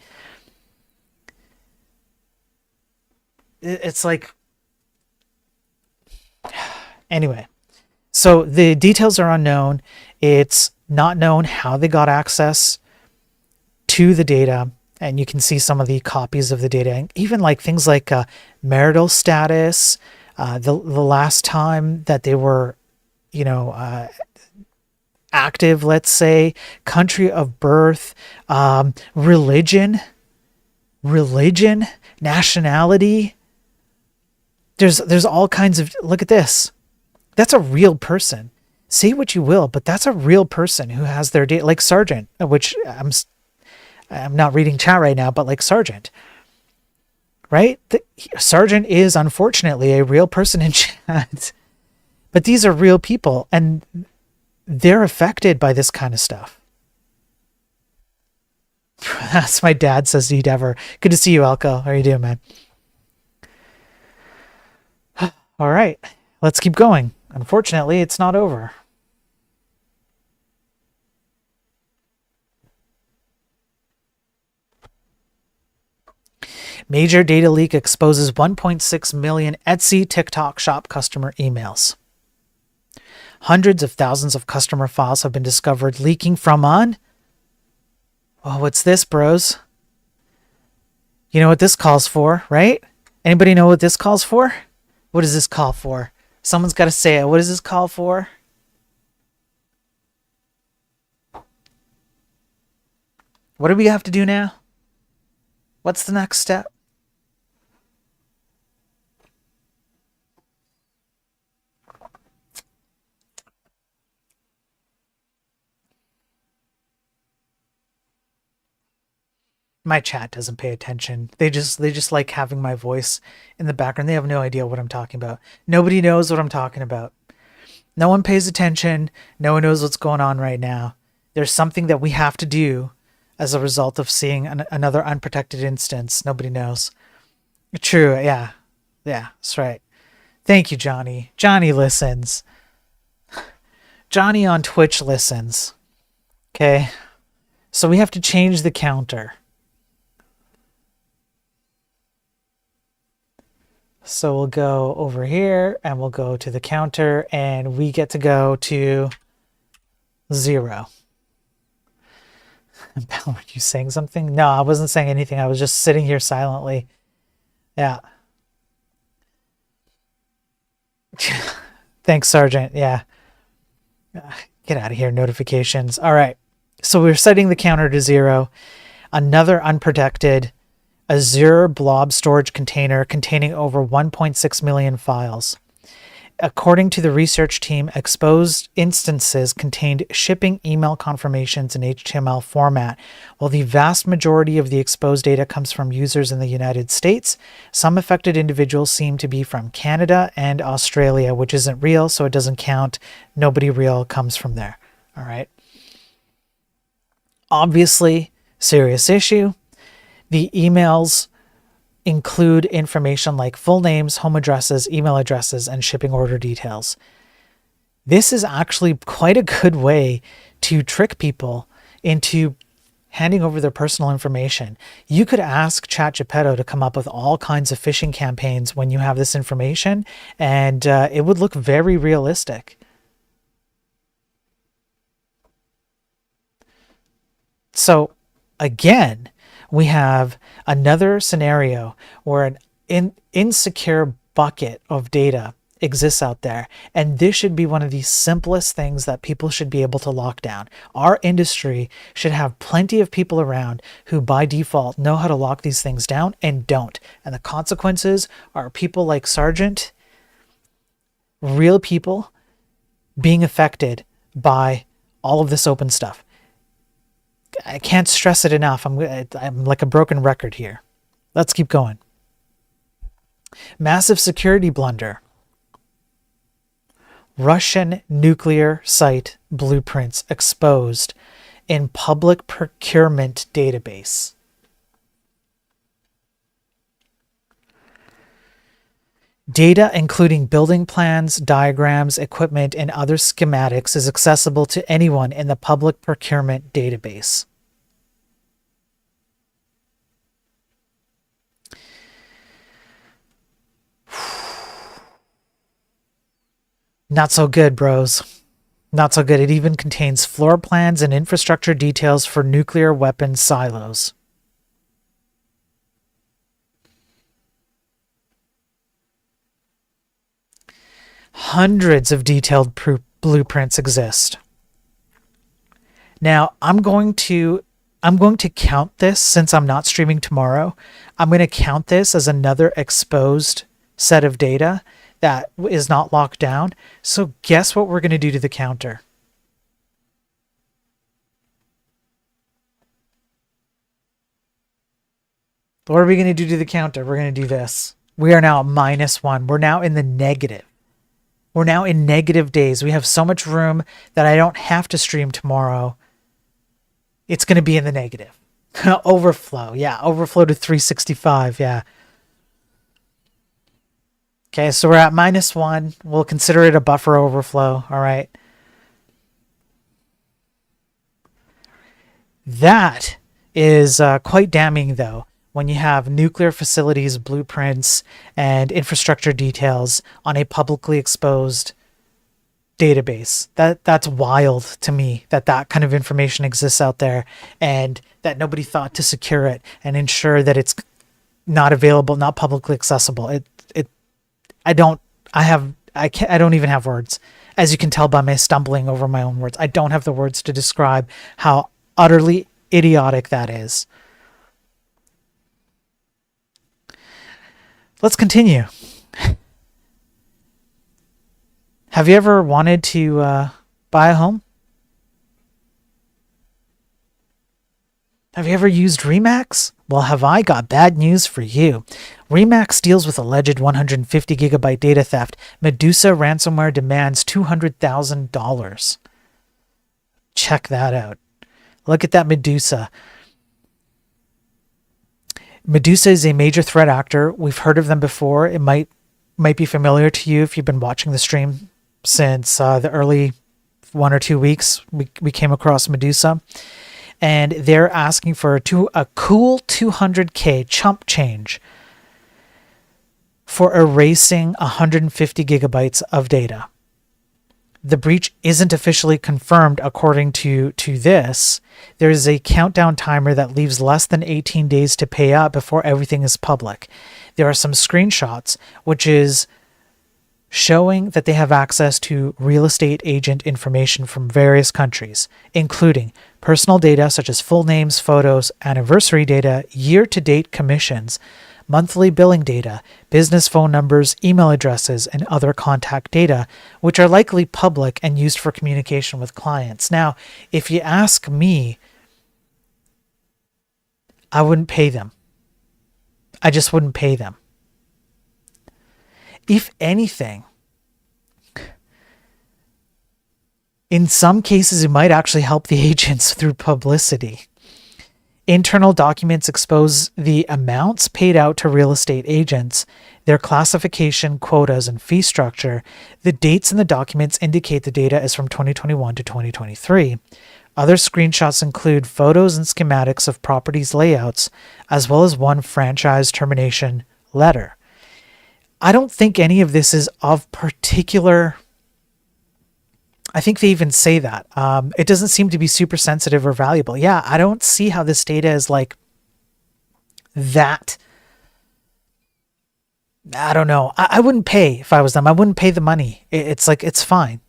It's like, anyway, so the details are unknown. It's not known how they got access to the data, and you can see some of the copies of the data, and even like things like marital status, the last time that they were, active, let's say, country of birth, religion, nationality. There's all kinds of, look at this. That's a real person. Say what you will, but that's a real person who has their data, like Sergeant, which I'm not reading chat right now, but like Sergeant, right? Sergeant is unfortunately a real person in chat, but these are real people and they're affected by this kind of stuff. That's my dad says he'd ever. Good to see you, Elko. How are you doing, man? All right, let's keep going. Unfortunately, it's not over. Major data leak exposes 1.6 million Etsy TikTok shop customer emails. Hundreds of thousands of customer files have been discovered leaking from on. Oh, what's this, bros? You know what this calls for, right? Anybody know what this calls for? What does this call for? Someone's got to say it. What does this call for? What do we have to do now? What's the next step? My chat doesn't pay attention. They just like having my voice in the background. They have no idea what I'm talking about. Nobody knows what I'm talking about. No one pays attention. No one knows what's going on right now. There's something that we have to do as a result of seeing another unprotected instance. Nobody knows. True. Yeah. Yeah, that's right. Thank you, Johnny. Johnny listens. Johnny on Twitch listens. Okay. So we have to change the counter. So we'll go over here and we'll go to the counter and we get to go to 0. Were you saying something? No, I wasn't saying anything. I was just sitting here silently. Yeah. Thanks, Sergeant. Yeah. Get out of here, notifications. All right. So we're setting the counter to 0. Another unprotected Azure blob storage container containing over 1.6 million files. According to the research team, exposed instances contained shipping email confirmations in HTML format. While the vast majority of the exposed data comes from users in the United States, some affected individuals seem to be from Canada and Australia, which isn't real, so it doesn't count. Nobody real comes from there. All right. Obviously, serious issue. The emails include information like full names, home addresses, email addresses, and shipping order details. This is actually quite a good way to trick people into handing over their personal information. You could ask ChatGPT to come up with all kinds of phishing campaigns when you have this information, and it would look very realistic. So, again, we have another scenario where an insecure bucket of data exists out there. And this should be one of the simplest things that people should be able to lock down. Our industry should have plenty of people around who by default know how to lock these things down and don't. And the consequences are people like Sargent, real people being affected by all of this open stuff. I can't stress it enough. I'm like a broken record here. Let's keep going. Massive security blunder. Russian nuclear site blueprints exposed in public procurement database. Data including building plans, diagrams, equipment, and other schematics is accessible to anyone in the public procurement database. Not so good, bros. Not so good. It even contains floor plans and infrastructure details for nuclear weapons silos. Hundreds of detailed blueprints exist. Now, I'm going to count this, since I'm not streaming tomorrow. I'm going to count this as another exposed set of data that is not locked down. So guess what we're going to do to the counter? What are we going to do to the counter? We're going to do this. We are now at -1. We're now in the negative. We're now in negative days. We have so much room that I don't have to stream tomorrow. It's going to be in the negative. Overflow. Yeah, overflow to 365. Yeah. Okay, so we're at -1. We'll consider it a buffer overflow. All right. That is quite damning, though, when you have nuclear facilities, blueprints, and infrastructure details on a publicly exposed database. That's wild to me that that kind of information exists out there, and that nobody thought to secure it and ensure that it's not available, not publicly accessible. I don't, I don't even have words. As you can tell by my stumbling over my own words, I don't have the words to describe how utterly idiotic that is. Let's continue. Have you ever wanted to buy a home? Have you ever used Remax? Well, have I got bad news for you. Remax deals with alleged 150 gigabyte data theft. Medusa ransomware demands $200,000. Check that out. Look at that Medusa. Medusa is a major threat actor. We've heard of them before. It might be familiar to you if you've been watching the stream since the early 1 or 2 weeks. We came across Medusa, and they're asking for a cool 200K chump change for erasing 150 gigabytes of data. The breach isn't officially confirmed according to this. There is a countdown timer that leaves less than 18 days to pay up before everything is public. There are some screenshots, which is showing that they have access to real estate agent information from various countries, including personal data such as full names, photos, anniversary data, year-to-date commissions, monthly billing data, business phone numbers, email addresses, and other contact data, which are likely public and used for communication with clients. Now, if you ask me, I wouldn't pay them. I just wouldn't pay them. If anything, in some cases, it might actually help the agents through publicity. Internal documents expose the amounts paid out to real estate agents, their classification, quotas, and fee structure. The dates in the documents indicate the data is from 2021 to 2023. Other screenshots include photos and schematics of properties' layouts, as well as one franchise termination letter. I don't think any of this is of particular... I think they even say that. It doesn't seem to be super sensitive or valuable. Yeah, I don't see how this data is like that. I don't know. I wouldn't pay if I was them. I wouldn't pay the money. It's like, it's fine.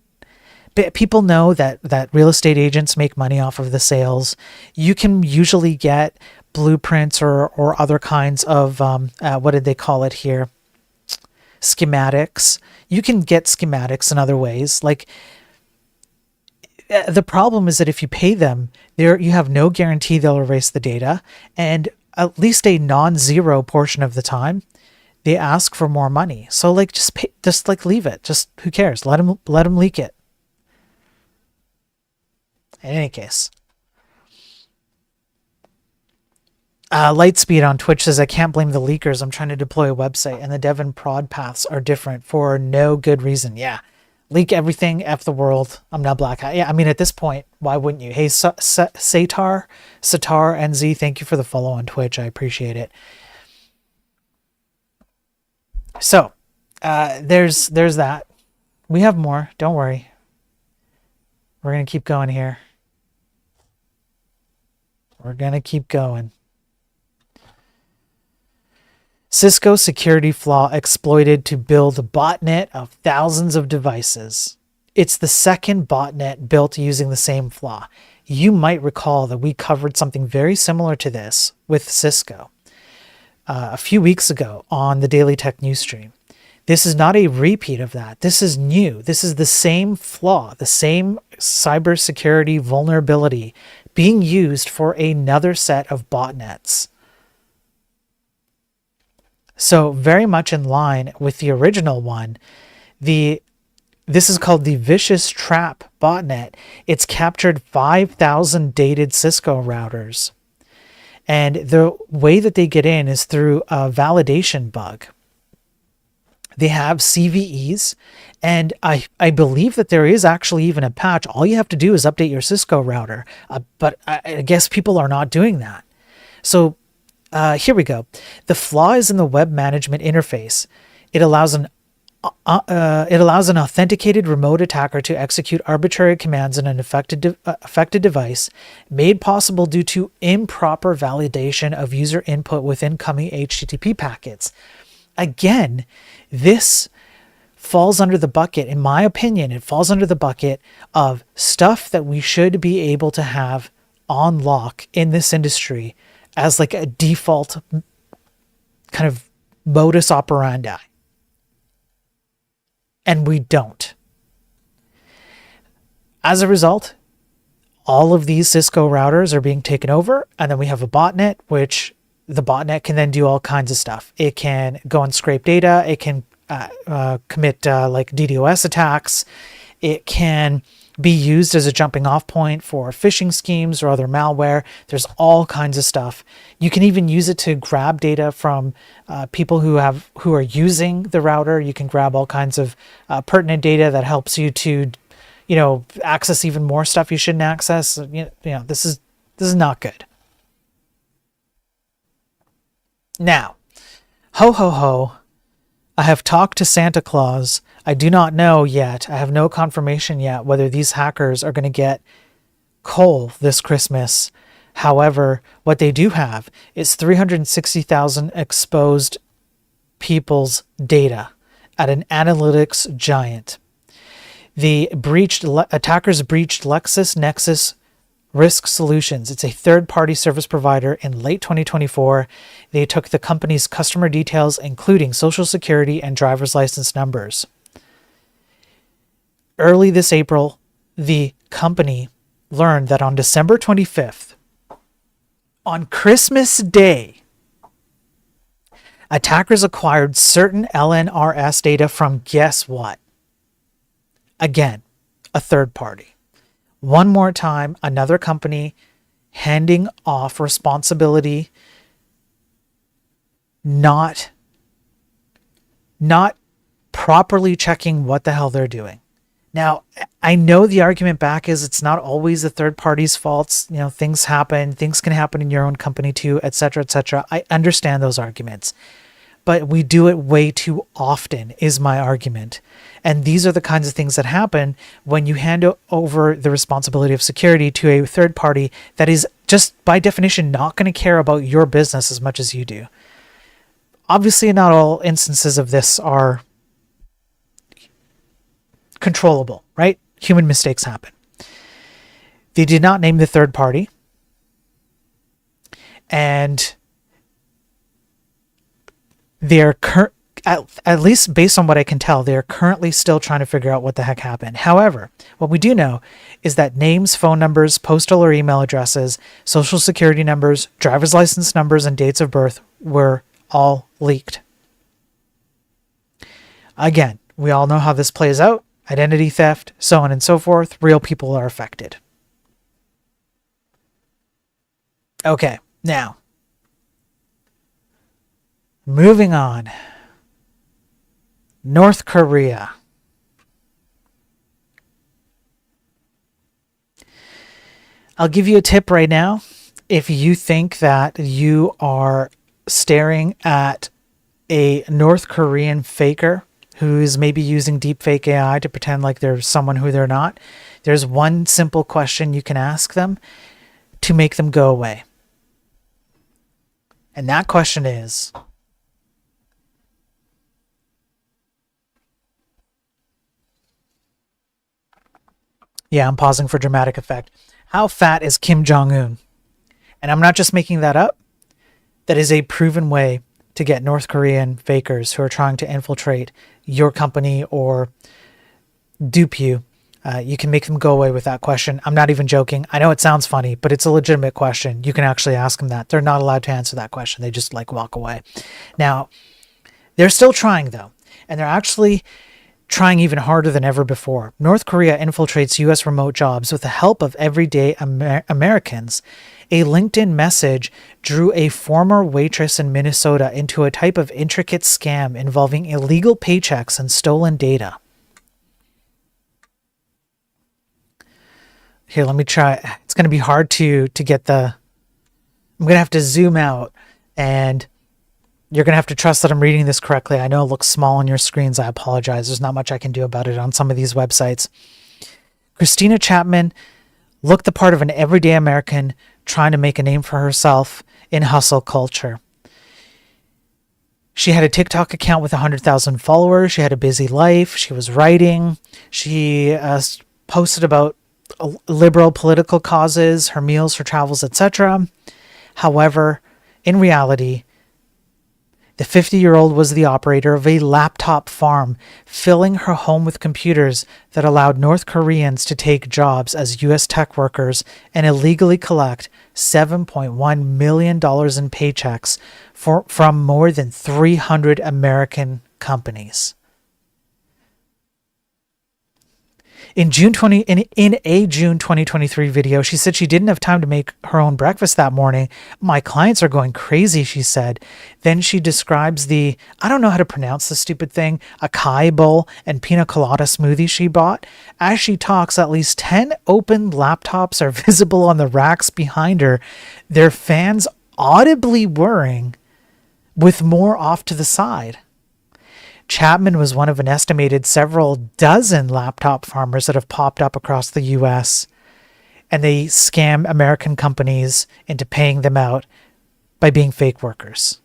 People know that real estate agents make money off of the sales. You can usually get blueprints or other kinds of, what did they call it here? Schematics. You can get schematics in other ways. Like, the problem is that if you pay them, you have no guarantee they'll erase the data, and at least a non-zero portion of the time, they ask for more money. So like, just like leave it. Just who cares? Let them leak it. In any case, Lightspeed on Twitch says, I can't blame the leakers. I'm trying to deploy a website, and the dev and prod paths are different for no good reason. Yeah. Leak everything, F the world. I'm not black hat. Yeah, I mean, at this point, why wouldn't you? Hey, Satar NZ, thank you for the follow on Twitch. I appreciate it. So, there's that. We have more. Don't worry. We're going to keep going here. We're going to keep going. Cisco security flaw exploited to build a botnet of thousands of devices. It's the second botnet built using the same flaw. You might recall that we covered something very similar to this with Cisco a few weeks ago on the Daily Tech News stream. This is not a repeat of that. This is new. This is the same flaw, the same cybersecurity vulnerability being used for another set of botnets. So very much in line with the original one, this is called the Vicious Trap botnet. It's captured 5,000 dated Cisco routers. And the way that they get in is through a validation bug. They have CVEs, and I believe that there is actually even a patch. All you have to do is update your Cisco router, but I guess people are not doing that. So here we go. The flaw is in the web management interface. It allows an authenticated remote attacker to execute arbitrary commands on an affected device, made possible due to improper validation of user input with incoming HTTP packets. Again, this falls under the bucket, in my opinion, it falls under the bucket of stuff that we should be able to have on lock in this industry as like a default kind of modus operandi. And we don't. As a result, all of these Cisco routers are being taken over, and then we have a botnet, which the botnet can then do all kinds of stuff. It can go and scrape data. It can commit like DDoS attacks. It can be used as a jumping off point for phishing schemes or other malware. There's all kinds of stuff. You can even use it to grab data from people who are using the router. You can grab all kinds of pertinent data that helps you to, access even more stuff you shouldn't access. This is not good. Now, ho ho ho, I have talked to Santa Claus. I do not know yet. I have no confirmation yet whether these hackers are going to get coal this Christmas. However, what they do have is 360,000 exposed people's data at an analytics giant. The attackers breached LexisNexis Risk Solutions. It's a third-party service provider in late 2024. They took the company's customer details, including social security and driver's license numbers. Early this April, the company learned that on December 25th, on Christmas Day, attackers acquired certain LNRS data from guess what? Again, a third party. One more time, another company handing off responsibility, not properly checking what the hell they're doing. Now, I know the argument back is it's not always the third party's faults. Things happen. Things can happen in your own company too, etc., etc. I understand those arguments, but we do it way too often is my argument. And these are the kinds of things that happen when you hand over the responsibility of security to a third party that is just by definition not going to care about your business as much as you do. Obviously, not all instances of this are controllable, right? Human mistakes happen. They did not name the third party. And they're at least based on what I can tell, they're currently still trying to figure out what the heck happened. However, what we do know is that names, phone numbers, postal or email addresses, social security numbers, driver's license numbers, and dates of birth were all leaked. Again, we all know how this plays out. Identity theft, so on and so forth. Real people are affected. Okay, now, moving on. North Korea. I'll give you a tip right now. If you think that you are staring at a North Korean faker who's maybe using deepfake AI to pretend like they're someone who they're not, there's one simple question you can ask them to make them go away. And that question is, yeah, I'm pausing for dramatic effect. How fat is Kim Jong-un? And I'm not just making that up. That is a proven way to get North Korean fakers who are trying to infiltrate your company or dupe you. You can make them go away with that question. I'm not even joking. I know it sounds funny, but it's a legitimate question. You can actually ask them that. They're not allowed to answer that question. They just walk away. Now, they're still trying though. And they're actually trying even harder than ever before. North Korea infiltrates U.S. remote jobs with the help of everyday Americans A LinkedIn message drew a former waitress in Minnesota into a type of intricate scam involving illegal paychecks and stolen data. Here, let me try. It's going to be hard to get the... I'm going to have to zoom out, and you're going to have to trust that I'm reading this correctly. I know it looks small on your screens. I apologize. There's not much I can do about it on some of these websites. Christina Chapman looked the part of an everyday American trying to make a name for herself in hustle culture. She had a TikTok account with 100,000 followers. She had a busy life. She was writing. She posted about liberal political causes, her meals, her travels, etc. However, in reality, the 50-year-old was the operator of a laptop farm, filling her home with computers that allowed North Koreans to take jobs as U.S. tech workers and illegally collect $7.1 million in paychecks from more than 300 American companies. In a June 2023 video, she said she didn't have time to make her own breakfast that morning. My clients are going crazy, she said. Then she describes the, I don't know how to pronounce this stupid thing, acai bowl and pina colada smoothie she bought. As she talks, at least 10 open laptops are visible on the racks behind her, their fans audibly whirring, with more off to the side. Chapman was one of an estimated several dozen laptop farmers that have popped up across the U.S., and they scam American companies into paying them out by being fake workers.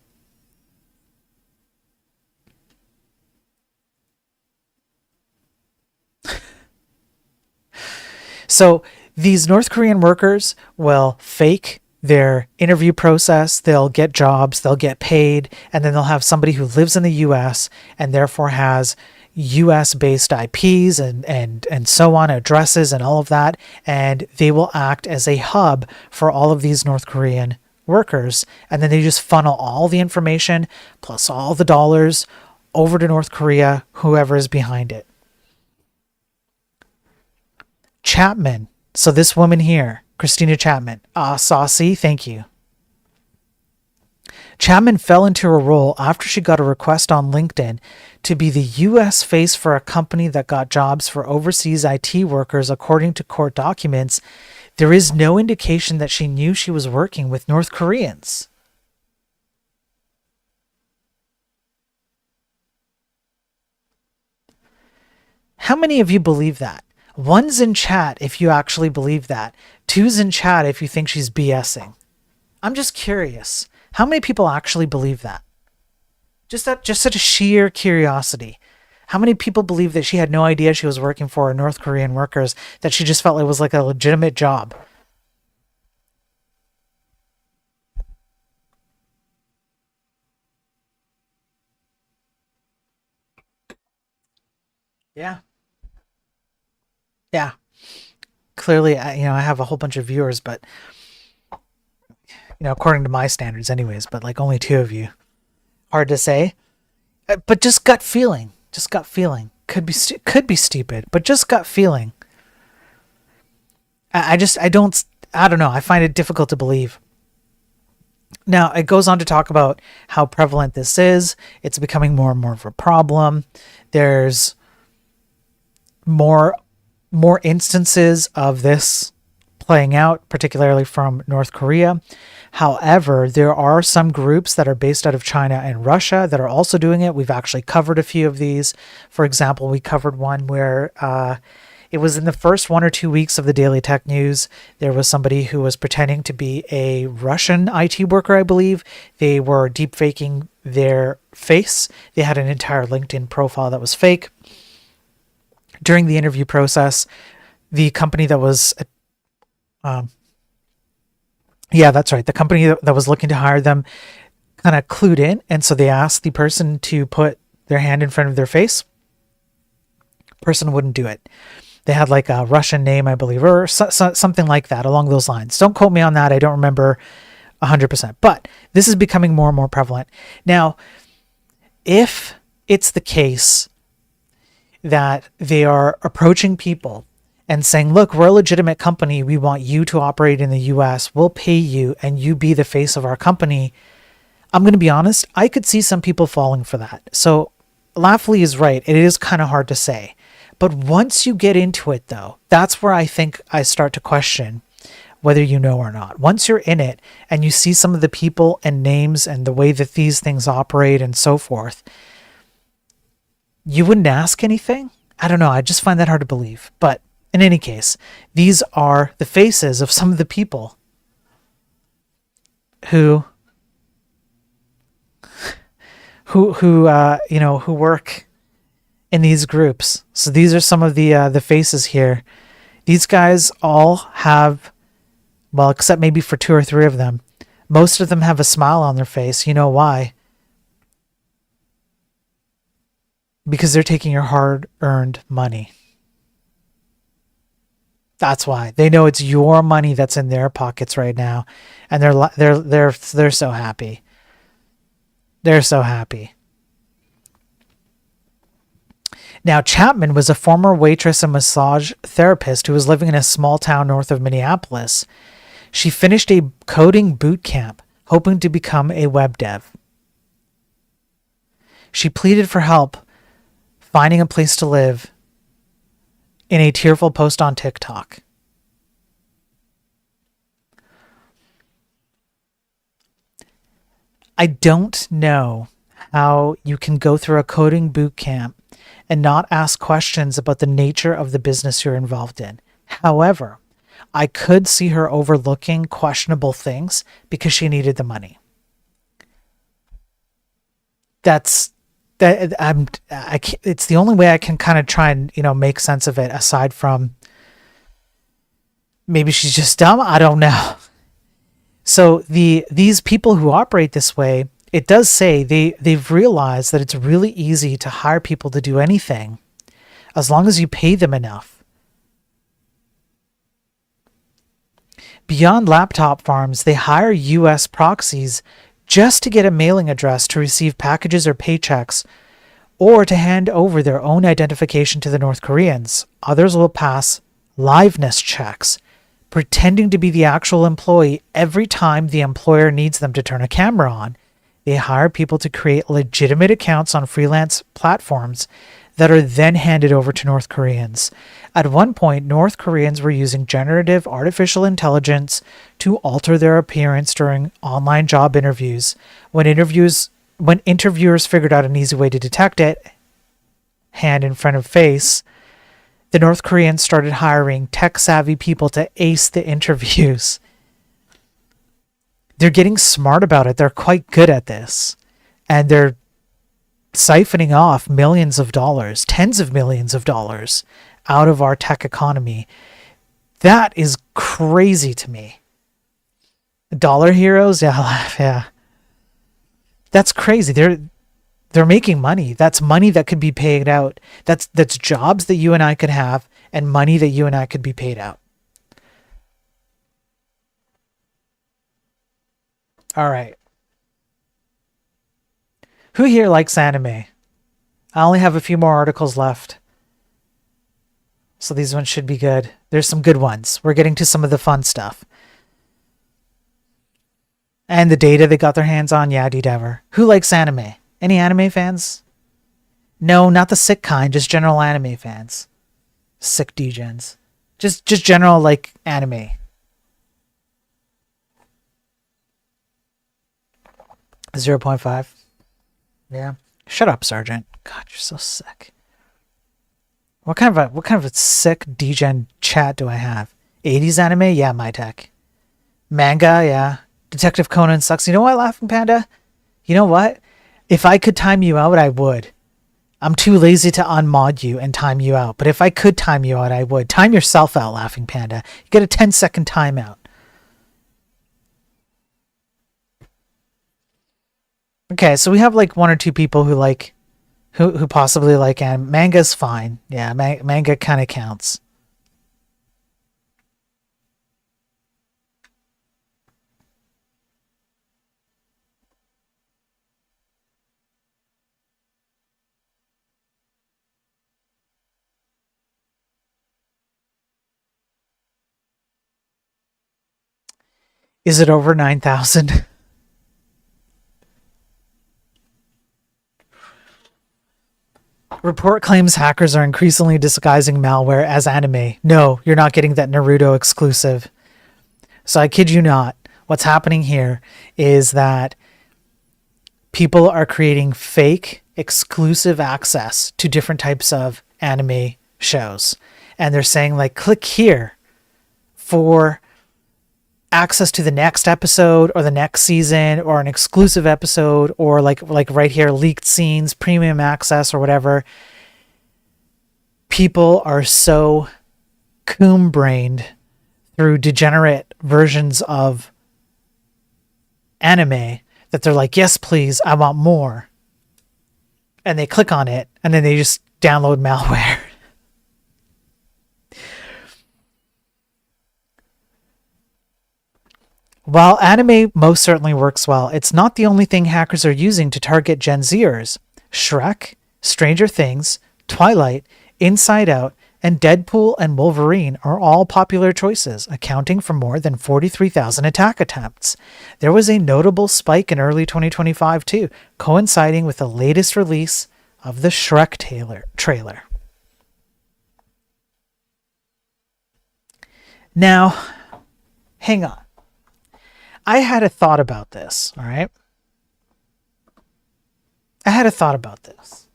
So these North Korean workers will fake their interview process, they'll get jobs, they'll get paid, and then they'll have somebody who lives in the US and therefore has US based IPs and so on, addresses and all of that, and they will act as a hub for all of these North Korean workers, and then they just funnel all the information plus all the dollars over to North Korea, whoever is behind it. Chapman, so this woman here, Christina Chapman. Saucy, thank you. Chapman fell into a role after she got a request on LinkedIn to be the U.S. face for a company that got jobs for overseas IT workers, according to court documents. There is no indication that she knew she was working with North Koreans. How many of you believe that? One's in chat if you actually believe that. Two's in chat if you think she's BSing. I'm just curious. How many people actually believe that? Just out of sheer curiosity. How many people believe that she had no idea she was working for North Korean workers, that she just felt it was like a legitimate job? Yeah. Yeah. Clearly, I have a whole bunch of viewers, but, according to my standards anyways, but like only 2 of you. Hard to say. But just gut feeling. Just gut feeling. Could be stupid, but just gut feeling. I don't know. I find it difficult to believe. Now, it goes on to talk about how prevalent this is. It's becoming more and more of a problem. There's more instances of this playing out, particularly from North Korea. However, there are some groups that are based out of China and Russia that are also doing it. We've actually covered a few of these. For example, we covered one where it was in the first 1 or 2 weeks of the Daily Tech News. There was somebody who was pretending to be a Russian IT worker, I believe. They were deep faking their face. They had an entire LinkedIn profile that was fake. During the interview process, the company that was, that's right, the company that was looking to hire them kind of clued in, and so they asked the person to put their hand in front of their face. Person wouldn't do it. They had like a Russian name, I believe, or something like that along those lines. Don't quote me on that. I don't remember 100%, but this is becoming more and more prevalent. Now, if it's the case that they are approaching people and saying, look, we're a legitimate company. We want you to operate in the US. We'll pay you and you be the face of our company. I'm going to be honest, I could see some people falling for that. So Lafley is right. It is kind of hard to say. But once you get into it, though, that's where I think I start to question whether you know or not. Once you're in it and you see some of the people and names and the way that these things operate and so forth, you wouldn't ask anything? I don't know. I just find that hard to believe. But in any case, these are the faces of some of the people who who work in these groups. So these are some of the faces here. These guys all have, well, except maybe for 2 or 3 of them, most of them have a smile on their face. You know why? Because they're taking your hard-earned money. That's why. They know it's your money that's in their pockets right now, and they're so happy. They're so happy. Now, Chapman was a former waitress and massage therapist who was living in a small town north of Minneapolis. She finished a coding boot camp, hoping to become a web dev. She pleaded for help finding a place to live in a tearful post on TikTok. I don't know how you can go through a coding boot camp and not ask questions about the nature of the business you're involved in. However, I could see her overlooking questionable things because she needed the money. It's the only way I can kind of try and, make sense of it, aside from maybe she's just dumb. I don't know. So these people who operate this way, it does say they've realized that it's really easy to hire people to do anything as long as you pay them enough. Beyond laptop farms, they hire US proxies just to get a mailing address to receive packages or paychecks, or to hand over their own identification to the North Koreans. Others will pass liveness checks, pretending to be the actual employee every time the employer needs them to turn a camera on. They hire people to create legitimate accounts on freelance platforms that are then handed over to North Koreans. At one point, North Koreans were using generative artificial intelligence to alter their appearance during online job interviews. When interviewers figured out an easy way to detect it, hand in front of face, the North Koreans started hiring tech-savvy people to ace the interviews. They're getting smart about it. They're quite good at this. And they're siphoning off millions of dollars, tens of millions of dollars out of our tech economy. That is crazy to me. Dollar heroes? Yeah. That's crazy. They're making money. That's money that could be paid out. That's jobs that you and I could have, and money that you and I could be paid out. All right. Who here likes anime? I only have a few more articles left, so these ones should be good. There's some good ones. We're getting to some of the fun stuff. And the data they got their hands on, yeah, Dedever. Who likes anime? Any anime fans? No, not the sick kind, just general anime fans. Sick degens. Just general, like, anime. 0.5. Yeah. Shut up, Sergeant. God, you're so sick. What kind of a sick degen chat do I have? 80s anime? Yeah, my tech. Manga? Yeah. Detective Conan sucks. You know what, Laughing Panda? You know what? If I could time you out, I would. I'm too lazy to unmod you and time you out. But if I could time you out, I would. Time yourself out, Laughing Panda. You get a 10-second timeout. Okay, so we have like 1 or 2 people who possibly like anime. Manga's fine. Yeah, manga kind of counts. Is it over 9,000? Report claims hackers are increasingly disguising malware as anime. No, you're not getting that Naruto exclusive. So I kid you not. What's happening here is that people are creating fake exclusive access to different types of anime shows. And they're saying, like, click here for access to the next episode or the next season or an exclusive episode, or like right here, leaked scenes, premium access, or whatever. People are so coon-brained through degenerate versions of anime that they're like, yes, please, I want more. And they click on it, and then they just download malware. While anime most certainly works well, it's not the only thing hackers are using to target Gen Zers. Shrek, Stranger Things, Twilight, Inside Out, and Deadpool and Wolverine are all popular choices, accounting for more than 43,000 attack attempts. There was a notable spike in early 2025 too, coinciding with the latest release of the Shrek trailer. Now, hang on. I had a thought about this, all right? I had a thought about this.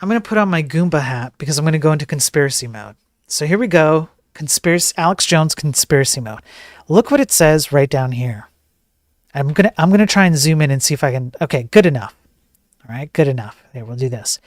I'm going to put on my Goomba hat because I'm going to go into conspiracy mode. So here we go. Alex Jones conspiracy mode. Look what it says right down here. I'm going to try and zoom in and see if I can. Okay, good enough. All right, good enough. There, we'll do this.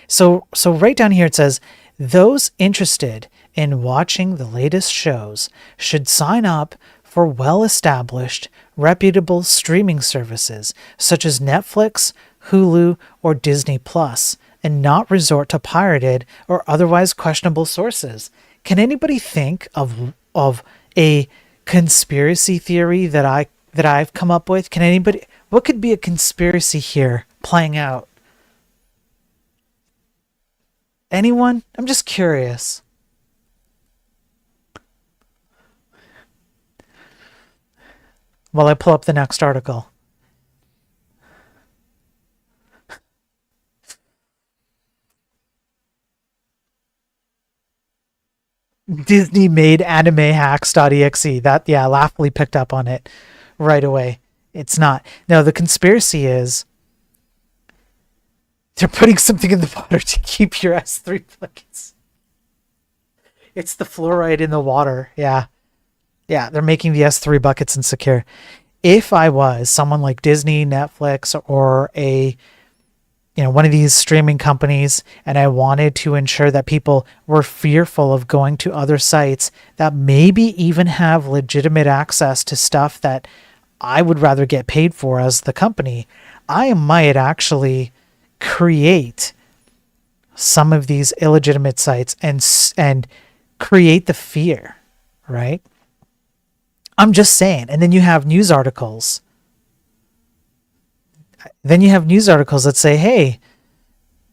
So right down here it says, those interested in watching the latest shows should sign up for well-established, reputable streaming services such as Netflix, Hulu, or Disney Plus, and not resort to pirated or otherwise questionable sources. Can anybody think of a conspiracy theory that I've come up with? Can anybody? What could be a conspiracy here playing out? Anyone? I'm just curious. While I pull up the next article. Disney made anime hacks.exe. That, yeah, Laughly picked up on it right away. It's not. No, the conspiracy is they're putting something in the water to keep your S3 buckets. It's the fluoride in the water. Yeah. Yeah, they're making the S3 buckets insecure. If I was someone like Disney, Netflix, or one of these streaming companies, and I wanted to ensure that people were fearful of going to other sites that maybe even have legitimate access to stuff that I would rather get paid for as the company, I might actually create some of these illegitimate sites and create the fear, right? I'm just saying. And then you have news articles. That say, hey,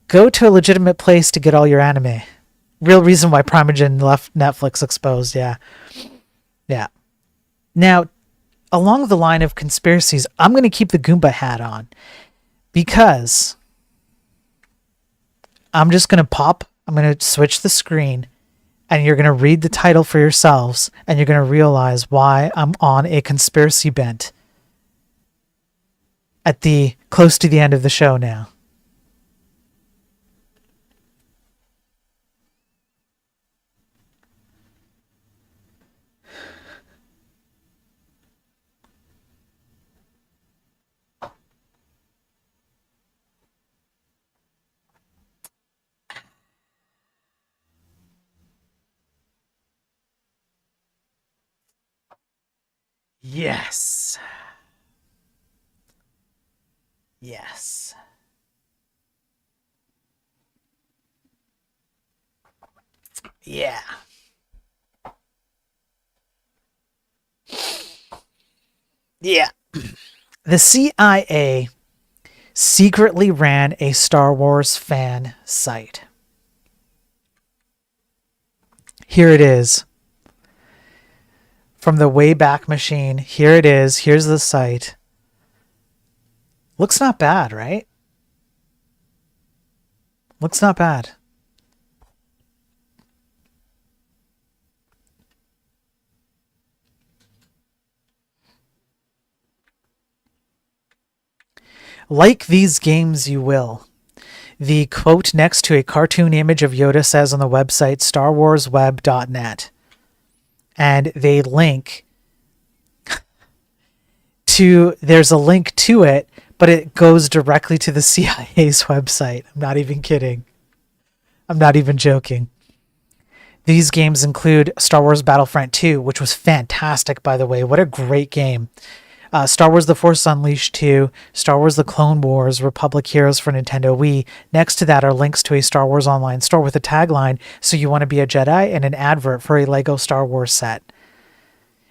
go to a legitimate place to get all your anime. Real reason why Primogen left Netflix exposed. Yeah. Yeah. Now, along the line of conspiracies, I'm going to keep the Goomba hat on because I'm just going to switch the screen, and you're going to read the title for yourselves, and you're going to realize why I'm on a conspiracy bent at the close to the end of the show now. Yes. Yes. Yeah. Yeah. The CIA secretly ran a Star Wars fan site. Here it is. from the Wayback Machine. Here it is. Here's the site. Looks not bad, right? Looks not bad. Like these games you will. The quote next to a cartoon image of Yoda says on the website starwarsweb.net. And they link to, there's a link to it, but it goes directly to the CIA's website. I'm not even kidding. I'm not even joking. These games include Star Wars Battlefront 2, which was fantastic, by the way. What a great game. Star Wars The Force Unleashed 2, Star Wars The Clone Wars, Republic Heroes for Nintendo Wii. Next to that are links to a Star Wars online store with a tagline, "So you want to be a Jedi," and an advert for a Lego Star Wars set.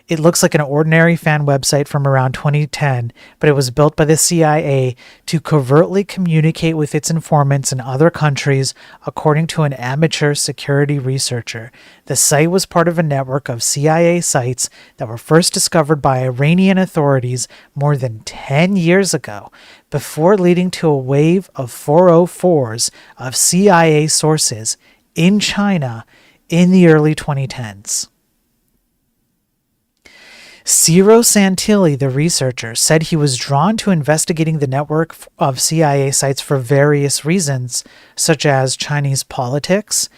It looks like an ordinary fan website from around 2010, but it was built by the CIA to covertly communicate with its informants in other countries, according to an amateur security researcher. The site was part of a network of CIA sites that were first discovered by Iranian authorities more than 10 years ago, before leading to a wave of 404s of CIA sources in China in the early 2010s. Ciro Santilli, the researcher, said he was drawn to investigating the network of CIA sites for various reasons, such as Chinese politics,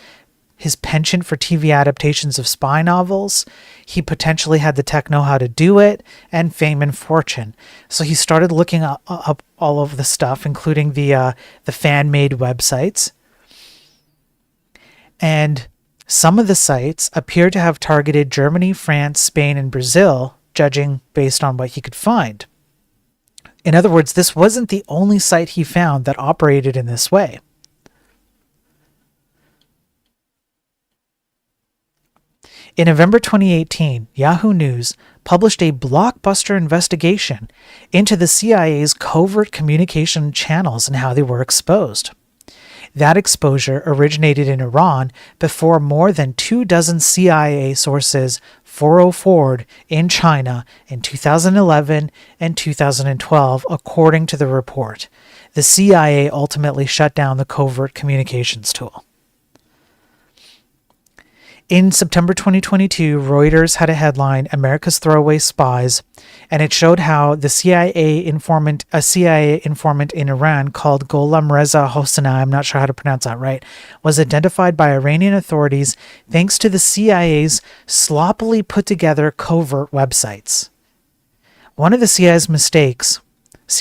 his penchant for TV adaptations of spy novels, he potentially had the tech know-how to do it, and fame and fortune. So he started looking up all of the stuff, including the fan-made websites. And some of the sites appear to have targeted Germany, France, Spain, and Brazil, judging based on what he could find. In other words, this wasn't the only site he found that operated in this way. In November 2018, Yahoo News published a blockbuster investigation into the CIA's covert communication channels and how they were exposed. That exposure originated in Iran before more than 24 CIA sources 404'd in China in 2011 and 2012, according to the report. The CIA ultimately shut down the covert communications tool. In September 2022, Reuters had a headline, "America's Throwaway Spies," and it showed how a CIA informant in Iran called Gholam Reza Hosseini, I'm not sure how to pronounce that right, was identified by Iranian authorities thanks to the CIA's sloppily put together covert websites. One of the CIA's mistakes, was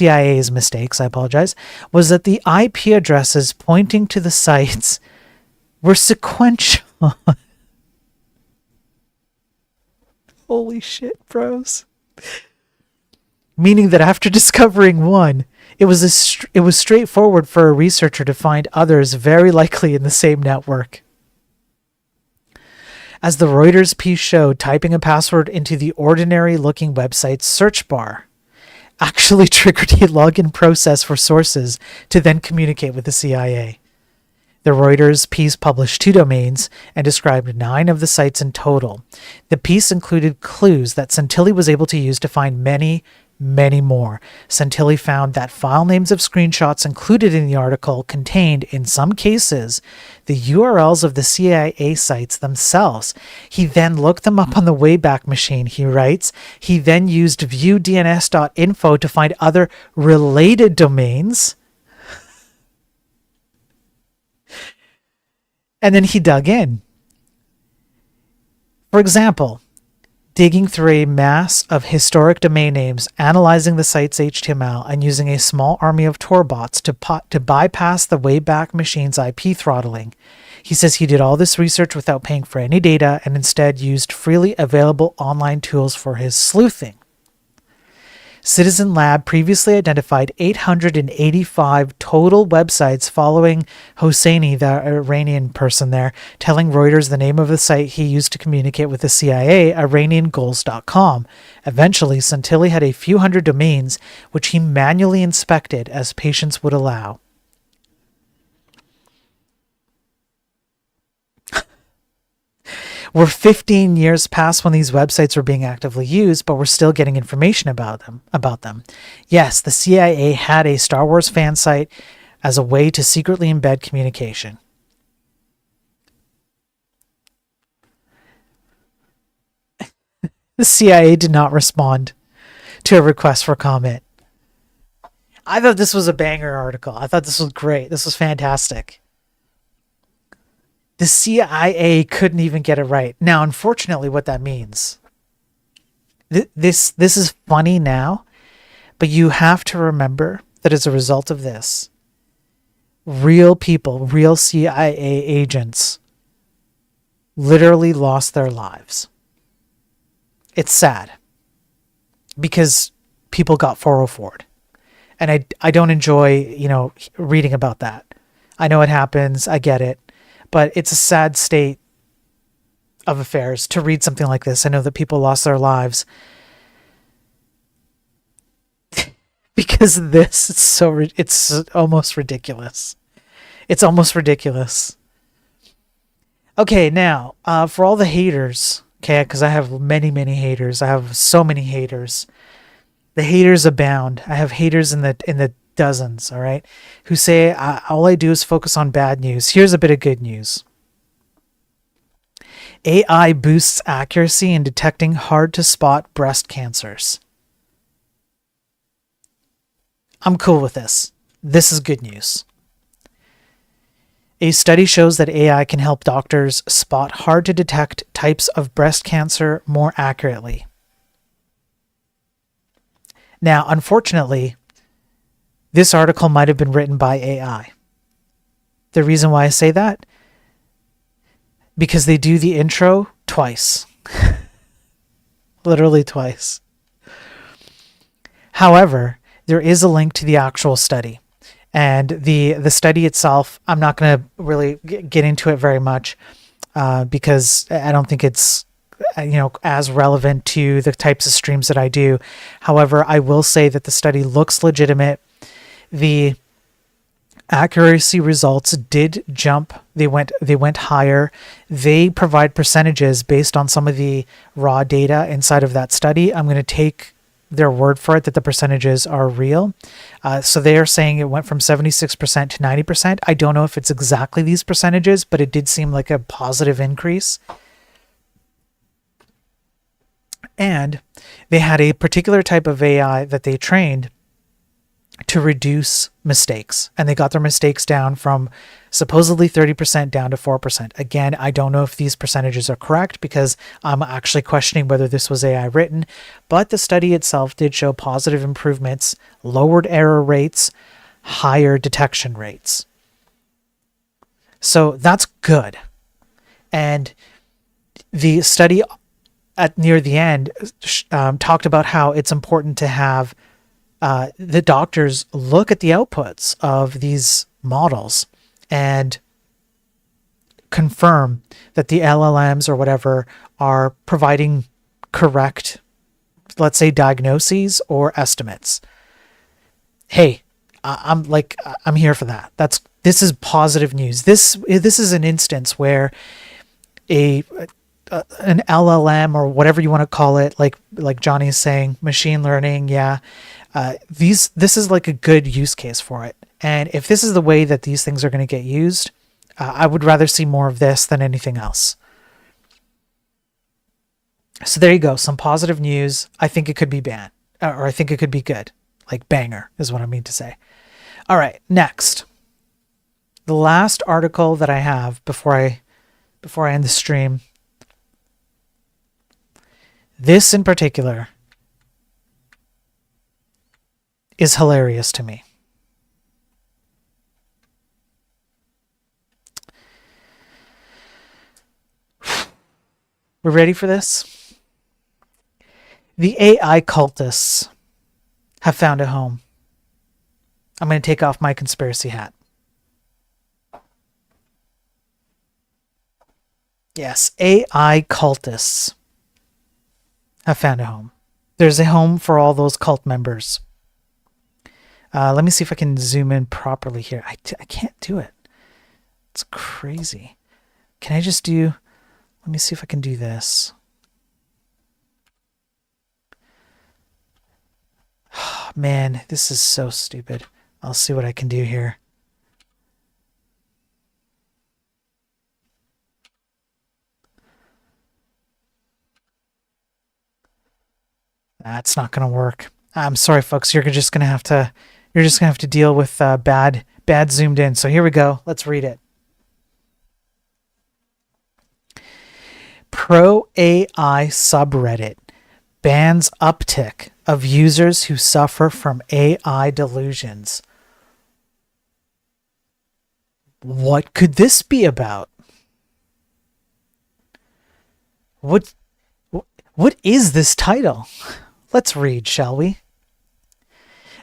that the IP addresses pointing to the sites were sequential. Holy shit, bros. Meaning that after discovering one, it was straightforward for a researcher to find others very likely in the same network. As the Reuters piece showed, typing a password into the ordinary-looking website's search bar actually triggered a login process for sources to then communicate with the CIA. The Reuters piece published 2 domains and described 9 of the sites in total. The piece included clues that Santilli was able to use to find many, many more. Santilli found that file names of screenshots included in the article contained, in some cases, the URLs of the CIA sites themselves. He then looked them up on the Wayback Machine, he writes. He then used viewdns.info to find other related domains. And then he dug in. For example, digging through a mass of historic domain names, analyzing the site's HTML, and using a small army of Tor bots to bypass the Wayback Machine's IP throttling. He says he did all this research without paying for any data and instead used freely available online tools for his sleuthing. Citizen Lab previously identified 885 total websites following Hosseini, the Iranian person there, telling Reuters the name of the site he used to communicate with the CIA, IranianGoals.com. Eventually, Santilli had a few hundred domains, which he manually inspected as patience would allow. We're 15 years past when these websites were being actively used, but we're still getting information about them. Yes, the CIA had a Star Wars fan site as a way to secretly embed communication. The CIA did not respond to a request for comment. I thought this was a banger article. I thought this was great. This was fantastic. The CIA couldn't even get it right. Now, unfortunately, what that means, this is funny now, but you have to remember that as a result of this, real people, real CIA agents, literally lost their lives. It's sad because people got 404'd. And I don't enjoy, reading about that. I know it happens. I get it. But it's a sad state of affairs to read something like this. I know that people lost their lives because of this. It's almost ridiculous. It's almost ridiculous. Okay, now, for all the haters, okay, because I have many, many haters. I have so many haters. The haters abound. I have haters in the dozens, all right, who say all I do is focus on bad news. Here's a bit of good news. AI boosts accuracy in detecting hard to spot breast cancers. I'm cool with this. This is good news. A study shows that AI can help doctors spot hard to detect types of breast cancer more accurately. Now, unfortunately, this article might have been written by AI. The reason why I say that? Because they do the intro twice. Literally twice. However, there is a link to the actual study. And the study itself, I'm not going to really get into it very much because I don't think it's as relevant to the types of streams that I do. However, I will say that the study looks legitimate. The accuracy results did jump. They went higher. They provide percentages based on some of the raw data inside of that study. I'm going to take their word for it that the percentages are real. So they are saying it went from 76% to 90%. I don't know if it's exactly these percentages, but it did seem like a positive increase. And they had a particular type of AI that they trained to reduce mistakes. And they got their mistakes down from supposedly 30% down to 4%. Again, I don't know if these percentages are correct because I'm actually questioning whether this was AI written, but the study itself did show positive improvements, lowered error rates, higher detection rates. So that's good. And the study near the end talked about how it's important to have the doctors look at the outputs of these models and confirm that the LLMs or whatever are providing correct, let's say, diagnoses or estimates. Hey, I'm here for that. This is positive news. This is an instance where an LLM or whatever you want to call it, like Johnny is saying, machine learning, yeah. This is like a good use case for it. And if this is the way that these things are going to get used, I would rather see more of this than anything else. So there you go. Some positive news. I think it could be bad, or I think it could be good. Like banger is what I mean to say. All right, next. The last article that I have before I end the stream. This in particular is hilarious to me. We're ready for this? The AI cultists have found a home. I'm going to take off my conspiracy hat. Yes, AI cultists have found a home. There's a home for all those cult members. Let me see if I can zoom in properly here. I can't do it. It's crazy. Can I just do Let me see if I can do this. Man, this is so stupid. I'll see what I can do here. That's not going to work. I'm sorry, folks. You're just going to have to deal with bad zoomed in. So here we go. Let's read it. Pro AI subreddit bans uptick of users who suffer from AI delusions. What could this be about? What is this title? Let's read, shall we?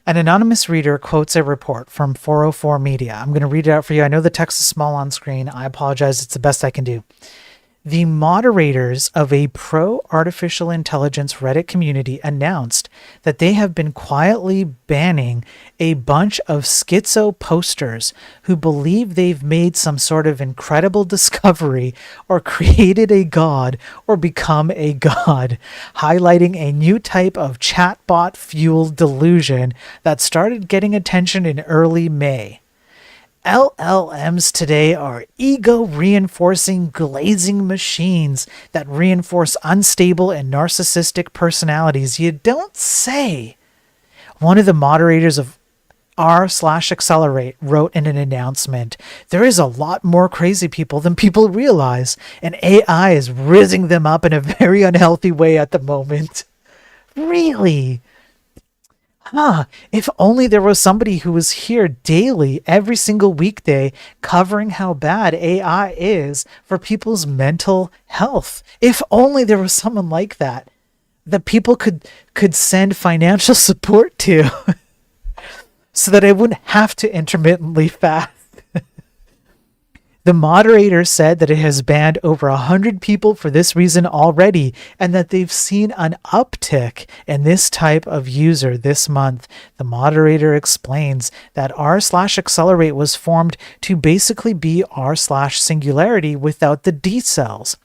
An anonymous reader quotes a report from 404 Media. I'm going to read it out for you. I know the text is small on screen. I apologize. It's the best I can do. The moderators of a pro-artificial intelligence Reddit community announced that they have been quietly banning a bunch of schizo posters who believe they've made some sort of incredible discovery or created a god or become a god, highlighting a new type of chatbot-fueled delusion that started getting attention in early May. LLMs today are ego-reinforcing glazing machines that reinforce unstable and narcissistic personalities. You don't say. One of the moderators of r/accelerate wrote in an announcement, there is a lot more crazy people than people realize, and AI is rizzing them up in a very unhealthy way at the moment. Really? If only there was somebody who was here daily, every single weekday, covering how bad AI is for people's mental health. If only there was someone like that people could send financial support to so that I wouldn't have to intermittently fast. The moderator said that it has banned over 100 people for this reason already, and that they've seen an uptick in this type of user this month. The moderator explains that r/accelerate was formed to basically be r/singularity without the D cells.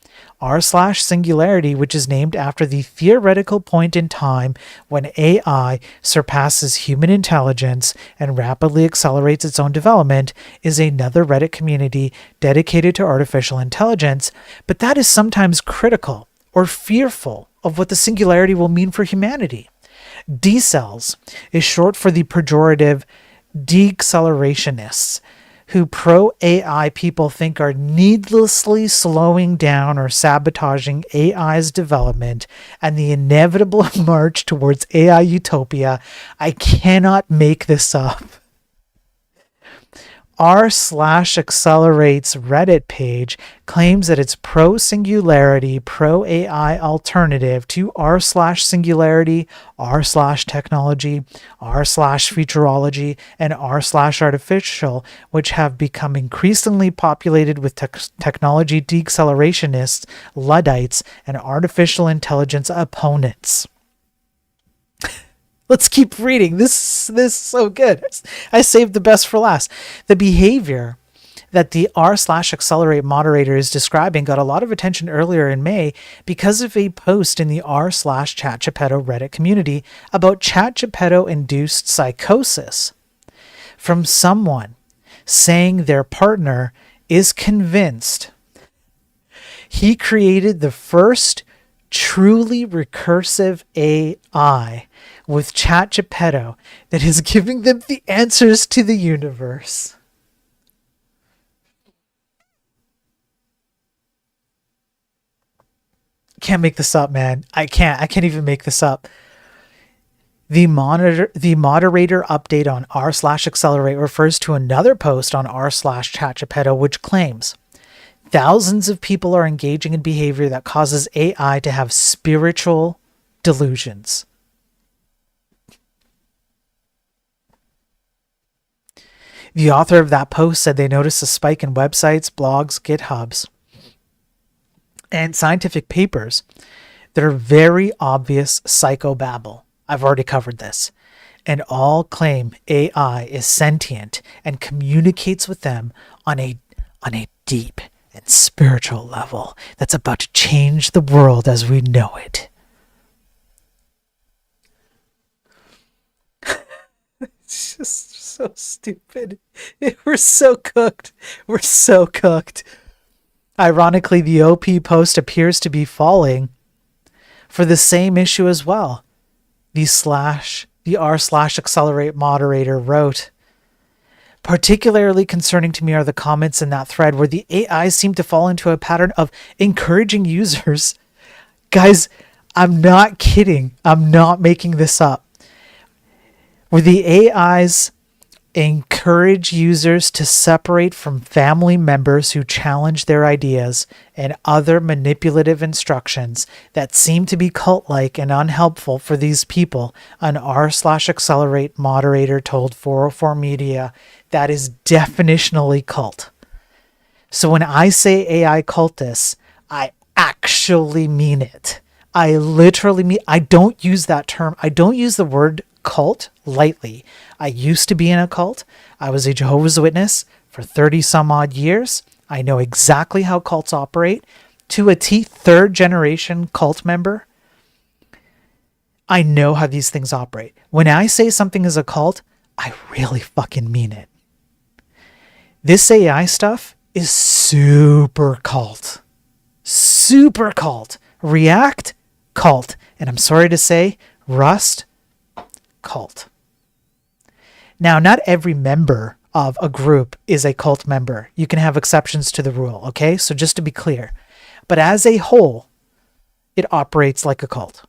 r/singularity, which is named after the theoretical point in time when AI surpasses human intelligence and rapidly accelerates its own development, is another Reddit community dedicated to artificial intelligence, but that is sometimes critical or fearful of what the singularity will mean for humanity. D-cells is short for the pejorative deaccelerationists, who pro-AI people think are needlessly slowing down or sabotaging AI's development and the inevitable march towards AI utopia. I cannot make this up. r/accelerate's Reddit page claims that it's pro-singularity, pro-AI alternative to r/singularity, r/technology, r/futurology, and r/artificial, which have become increasingly populated with technology deaccelerationists, Luddites, and artificial intelligence opponents. Let's keep reading. This is so good. I saved the best for last. The behavior that the r/accelerate moderator is describing got a lot of attention earlier in May because of a post in the r/ChatGeppetto Reddit community about ChatGeppetto-induced psychosis from someone saying their partner is convinced he created the first truly recursive AI with ChatGeppetto that is giving them the answers to the universe. Can't make this up, man. I can't even make this up. The moderator update on r/accelerate refers to another post on r/ChatGeppetto, which claims thousands of people are engaging in behavior that causes AI to have spiritual delusions. The author of that post said they noticed a spike in websites, blogs, GitHubs, and scientific papers that are very obvious psychobabble. I've already covered this. And all claim AI is sentient and communicates with them on a deep and spiritual level that's about to change the world as we know it. It's just so stupid. We're so cooked. We're so cooked. Ironically, the OP post appears to be falling for the same issue as well. The r/accelerate moderator wrote, particularly concerning to me are the comments in that thread where the AI seem to fall into a pattern of encouraging users. Guys, I'm not kidding. I'm not making this up. Where the AIs encourage users to separate from family members who challenge their ideas and other manipulative instructions that seem to be cult-like and unhelpful for these people, an r/accelerate moderator told 404 Media. That is definitionally cult. So when I say AI cultists, I actually mean it. I literally mean, I don't use that term. I don't use the word cult lightly. I used to be in a cult. I was a Jehovah's Witness for 30 some odd years. I know exactly how cults operate. To a T, third generation cult member. I know how these things operate. When I say something is a cult, I really fucking mean it. This AI stuff is super cult. Super cult. React, cult. And I'm sorry to say, Rust, cult. Now, not every member of a group is a cult member. You can have exceptions to the rule, okay? So just to be clear. But as a whole, it operates like a cult.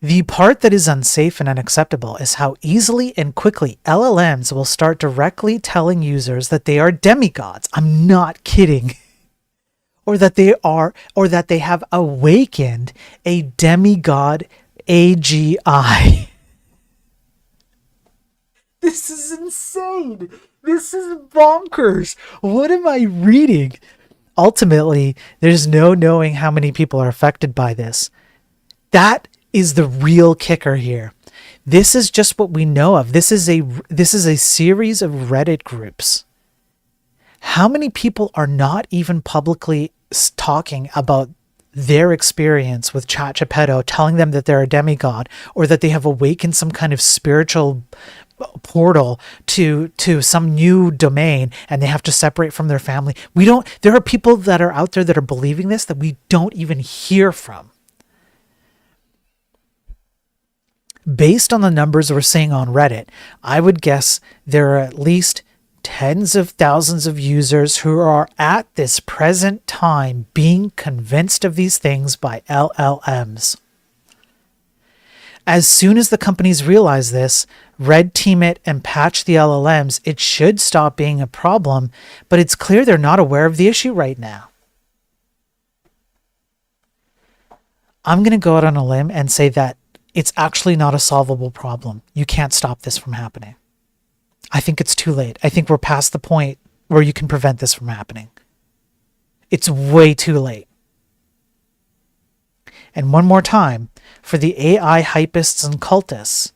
The part that is unsafe and unacceptable is how easily and quickly LLMs will start directly telling users that they are demigods. I'm not kidding. Or that they have awakened a demigod AGI. This is insane. This is bonkers. What am I reading? Ultimately, there's no knowing how many people are affected by this. That is the real kicker here. This is just what we know of. This is a series of Reddit groups. How many people are not even publicly talking about their experience with ChatGPT, telling them that they're a demigod or that they have awakened some kind of spiritual portal to some new domain and they have to separate from their family? There are people that are out there that are believing this that we don't even hear from. Based on the numbers we're seeing on Reddit, I would guess there are at least tens of thousands of users who are at this present time being convinced of these things by LLMs. As soon as the companies realize this, red team it and patch the LLMs, it should stop being a problem, but it's clear they're not aware of the issue right now. I'm going to go out on a limb and say that it's actually not a solvable problem. You can't stop this from happening. I think it's too late. I think we're past the point where you can prevent this from happening. It's way too late. And one more time, for the AI hypists and cultists,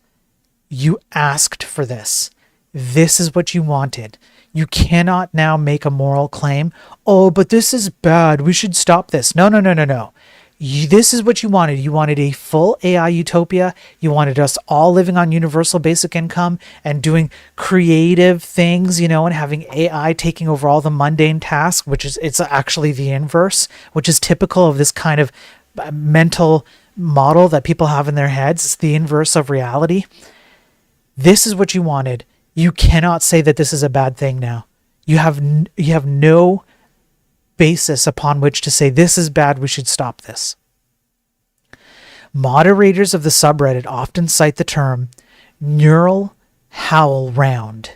you asked for this. This is what you wanted. You cannot now make a moral claim. Oh, but this is bad. We should stop this. No. This is what you wanted. You wanted a full AI utopia. You wanted us all living on universal basic income and doing creative things, and having AI taking over all the mundane tasks, it's actually the inverse, which is typical of this kind of mental model that people have in their heads. It's the inverse of reality. This is what you wanted. You cannot say that this is a bad thing now. You have no basis upon which to say this is bad, we should stop this. Moderators of the subreddit often cite the term neural howl round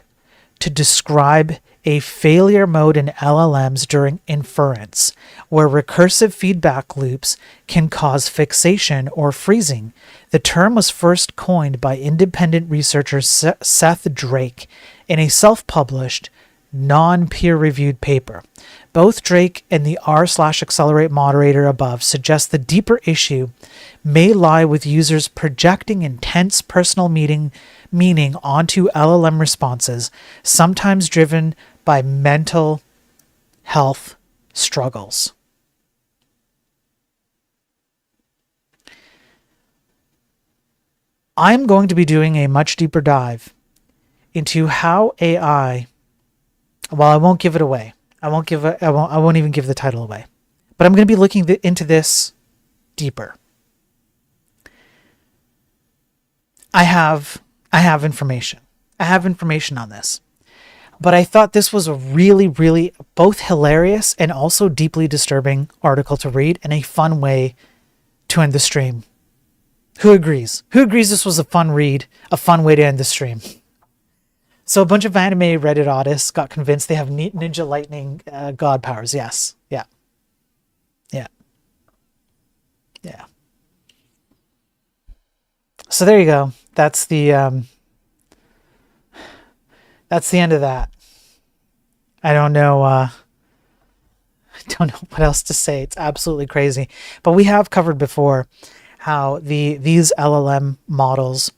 to describe a failure mode in LLMs during inference, where recursive feedback loops can cause fixation or freezing. The term was first coined by independent researcher Seth Drake in a self-published, non-peer-reviewed paper. Both Drake and the r/accelerate moderator above suggest the deeper issue may lie with users projecting intense personal meaning onto LLM responses, sometimes driven by mental health struggles. I'm going to be doing a much deeper dive into how AI, well, I won't give it away. I won't even give the title away. But I'm going to be looking into this deeper. I have information. I have information on this. But I thought this was a really, really both hilarious and also deeply disturbing article to read, and a fun way to end the stream. Who agrees? Who agrees this was a fun read, a fun way to end the stream? So a bunch of anime Reddit artists got convinced they have ninja lightning god powers. Yes. Yeah. Yeah. Yeah. So there you go. That's the end of that. I don't know. I don't know what else to say. It's absolutely crazy. But we have covered before how these LLM models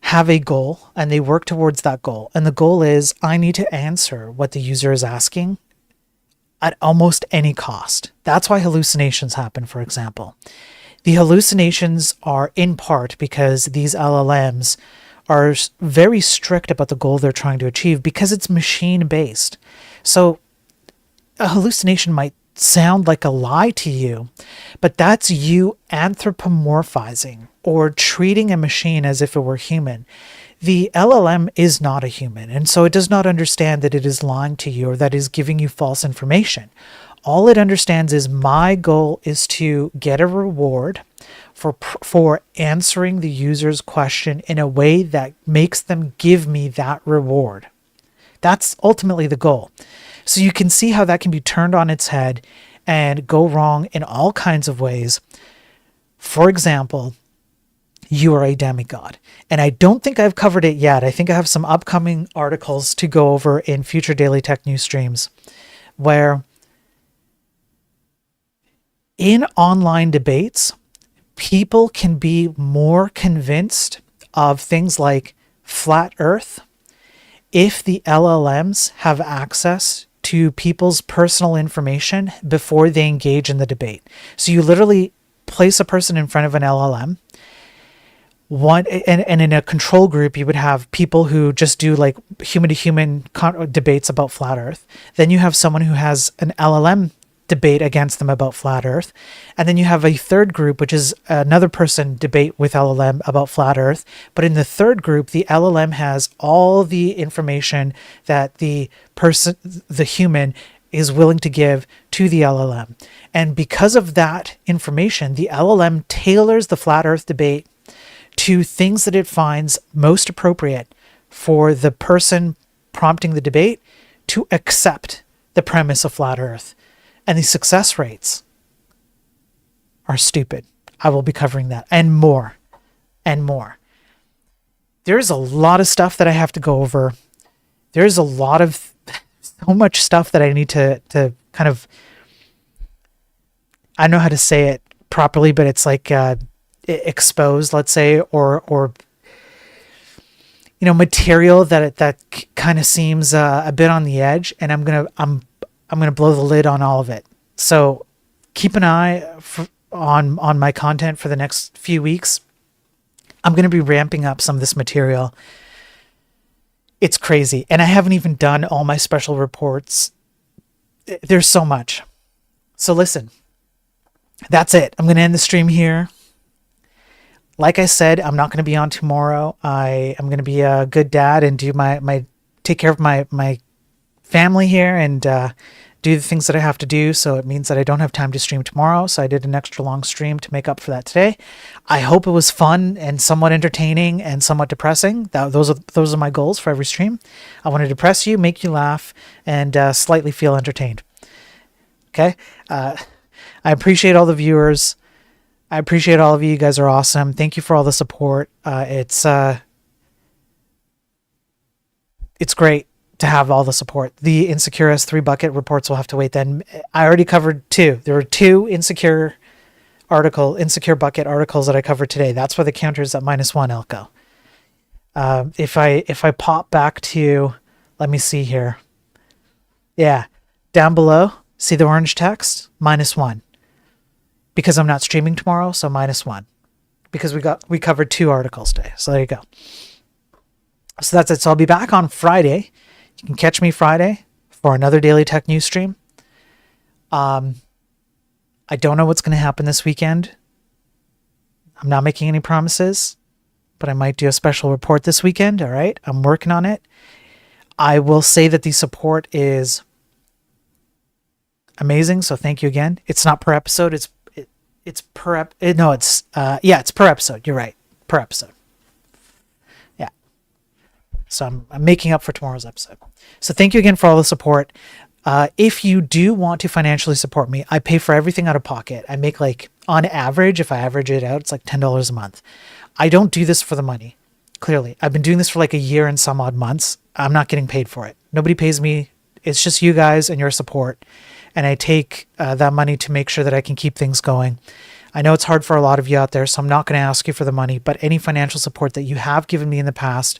have a goal and they work towards that goal. And the goal is, I need to answer what the user is asking at almost any cost. That's why hallucinations happen, for example. The hallucinations are in part because these LLMs are very strict about the goal they're trying to achieve because it's machine-based. So a hallucination might sound like a lie to you, but that's you anthropomorphizing or treating a machine as if it were human. The LLM is not a human, and so it does not understand that it is lying to you or that it is giving you false information. All it understands is my goal is to get a reward for answering the user's question in a way that makes them give me that reward. That's ultimately the goal. So you can see how that can be turned on its head and go wrong in all kinds of ways. For example, you are a demigod. And I don't think I've covered it yet. I think I have some upcoming articles to go over in future Daily Tech News streams where in online debates, people can be more convinced of things like flat Earth if the LLMs have access to people's personal information before they engage in the debate. So you literally place a person in front of an LLM. And in a control group, you would have people who just do like human-to-human debates about flat Earth. Then you have someone who has an LLM debate against them about flat Earth. And then you have a third group, which is another person debate with LLM about flat Earth. But in the third group, the LLM has all the information that the human is willing to give to the LLM. And because of that information, the LLM tailors the flat Earth debate to things that it finds most appropriate for the person prompting the debate to accept the premise of flat Earth. And the success rates are stupid. I will be covering that and more and more. There's a lot of stuff that I have to go over. There's so much stuff that I need to kind of, I don't know how to say it properly, but it's like expose, let's say, or material that kind of seems a bit on the edge, and I'm gonna blow the lid on all of it. So keep an eye on my content for the next few weeks. I'm gonna be ramping up some of this material. It's crazy, and I haven't even done all my special reports. There's so much. So listen, that's it. I'm gonna end the stream here. Like I said, I'm not going to be on tomorrow. I am going to be a good dad and do take care of my family here and do the things that I have to do. So it means that I don't have time to stream tomorrow. So I did an extra long stream to make up for that today. I hope it was fun and somewhat entertaining and somewhat depressing. Those are my goals for every stream. I want to depress you, make you laugh, and slightly feel entertained. Okay. I appreciate all the viewers. I appreciate all of you. You guys are awesome. Thank you for all the support. It's great to have all the support. The Insecure S3 bucket reports will have to wait then. I already covered 2. There were 2 Insecure bucket articles that I covered today. That's why the counter is at -1, Elko. If I pop back to, let me see here. Yeah. Down below, see the orange text? -1. Because I'm not streaming tomorrow, so -1. Because we covered 2 articles today. So there you go. So that's it. So I'll be back on Friday. You can catch me Friday for another Daily Tech News stream. I don't know what's going to happen this weekend. I'm not making any promises, but I might do a special report this weekend. All right. I'm working on it. I will say that the support is amazing. So thank you again. It's not per episode. It's per it's per episode. You're right. Per episode. Yeah. So I'm making up for tomorrow's episode. So thank you again for all the support. If you do want to financially support me, I pay for everything out of pocket. I make on average, if I average it out, it's like $10 a month. I don't do this for the money. Clearly, I've been doing this for like a year and some odd months. I'm not getting paid for it. Nobody pays me. It's just you guys and your support. And I take that money to make sure that I can keep things going. I know it's hard for a lot of you out there, so I'm not going to ask you for the money, but any financial support that you have given me in the past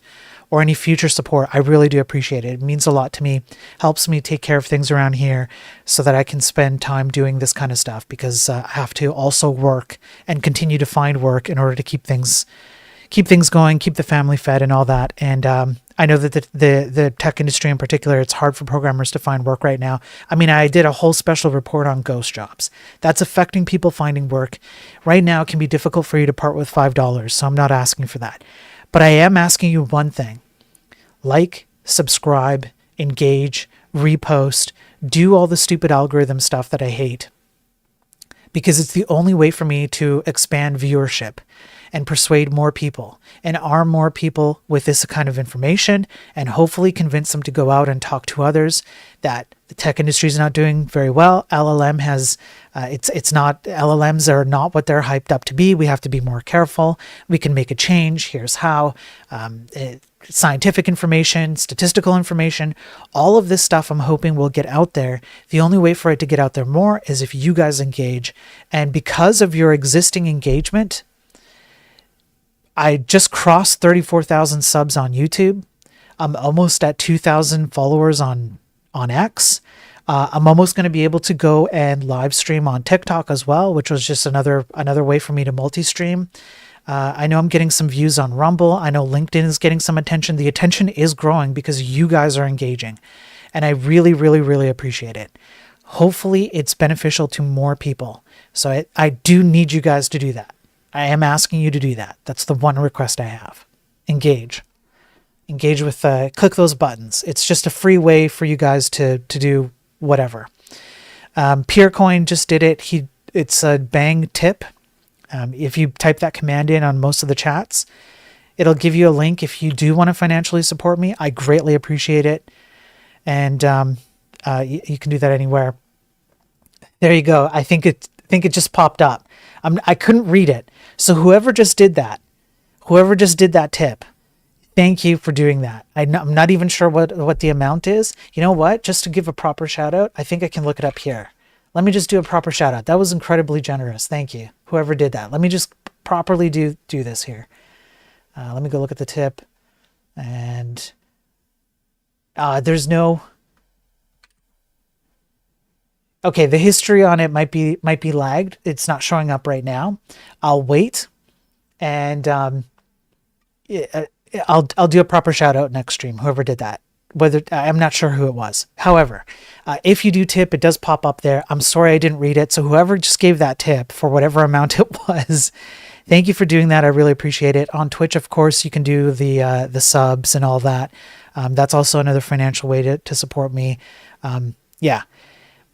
or any future support, I really do appreciate it. It means a lot to me, helps me take care of things around here so that I can spend time doing this kind of stuff, because I have to also work and continue to find work in order to keep things going, keep the family fed and all that. And I know that the tech industry in particular, it's hard for programmers to find work right now. I mean, I did a whole special report on ghost jobs. That's affecting people finding work. Right now, it can be difficult for you to part with $5, so I'm not asking for that. But I am asking you one thing. Like, subscribe, engage, repost, do all the stupid algorithm stuff that I hate, because it's the only way for me to expand viewership and persuade more people and arm more people with this kind of information, and hopefully convince them to go out and talk to others that the tech industry is not doing very well. LLM has, LLMs are not what they're hyped up to be. We have to be more careful. We can make a change. Here's how. Scientific information, statistical information, all of this stuff I'm hoping will get out there. The only way for it to get out there more is if you guys engage. And because of your existing engagement, I just crossed 34,000 subs on YouTube. I'm almost at 2,000 followers on X. I'm almost going to be able to go and live stream on TikTok as well, which was just another way for me to multi-stream. I know I'm getting some views on Rumble. I know LinkedIn is getting some attention. The attention is growing because you guys are engaging, and I really, really, really appreciate it. Hopefully it's beneficial to more people. So I do need you guys to do that. I am asking you to do that. That's the one request I have. Engage with, click those buttons. It's just a free way for you guys to do whatever. Peercoin just did it. It's a bang tip. If you type that command in on most of the chats, it'll give you a link if you do want to financially support me. I greatly appreciate it. And you can do that anywhere. There you go. I think it just popped up. I couldn't read it. So whoever just did that tip, thank you for doing that. I'm not even sure what the amount is. You know what? Just to give a proper shout out, I think I can look it up here. Let me just do a proper shout out. That was incredibly generous. Thank you, whoever did that. Let me just properly do this here. Let me go look at the tip. And there's no... Okay, the history on it might be lagged. It's not showing up right now. I'll wait, and I'll do a proper shout out next stream. Whoever did that, I'm not sure who it was. However, if you do tip, it does pop up there. I'm sorry I didn't read it. So whoever just gave that tip for whatever amount it was, thank you for doing that. I really appreciate it. On Twitch, of course, you can do the subs and all that. That's also another financial way to support me. Yeah.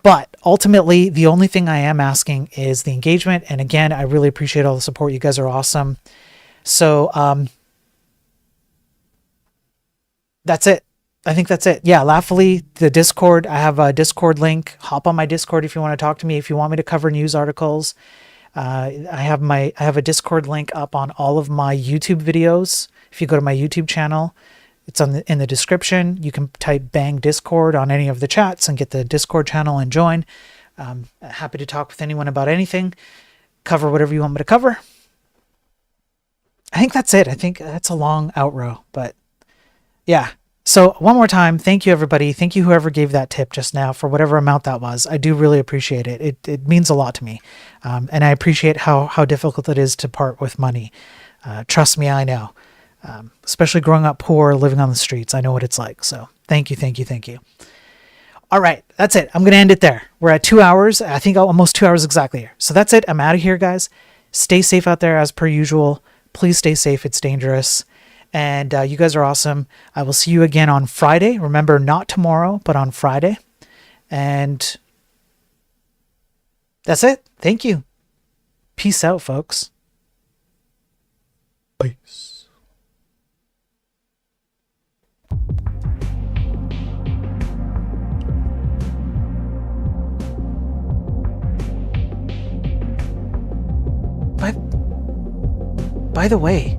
But ultimately, the only thing I am asking is the engagement. And again, I really appreciate all the support. You guys are awesome. So that's it. I think that's it. Yeah, Laughfully, the Discord. I have a Discord link. Hop on my Discord if you want to talk to me. If you want me to cover news articles, I have a Discord link up on all of my YouTube videos. If you go to my YouTube channel, it's in the description. You can type bang Discord on any of the chats and get the Discord channel and join. Happy to talk with anyone about anything. Cover whatever you want me to cover. I think that's it. I think that's a long outro, but yeah. So one more time, thank you everybody. Thank you whoever gave that tip just now for whatever amount that was. I do really appreciate it. It means a lot to me. And I appreciate how difficult it is to part with money. Trust me, I know. Especially growing up poor, living on the streets. I know what it's like. So thank you, thank you, thank you. All right, that's it. I'm going to end it there. We're at 2 hours. I think almost 2 hours exactly here. So that's it. I'm out of here, guys. Stay safe out there as per usual. Please stay safe. It's dangerous. And you guys are awesome. I will see you again on Friday. Remember, not tomorrow, but on Friday. And that's it. Thank you. Peace out, folks. Peace. By the way,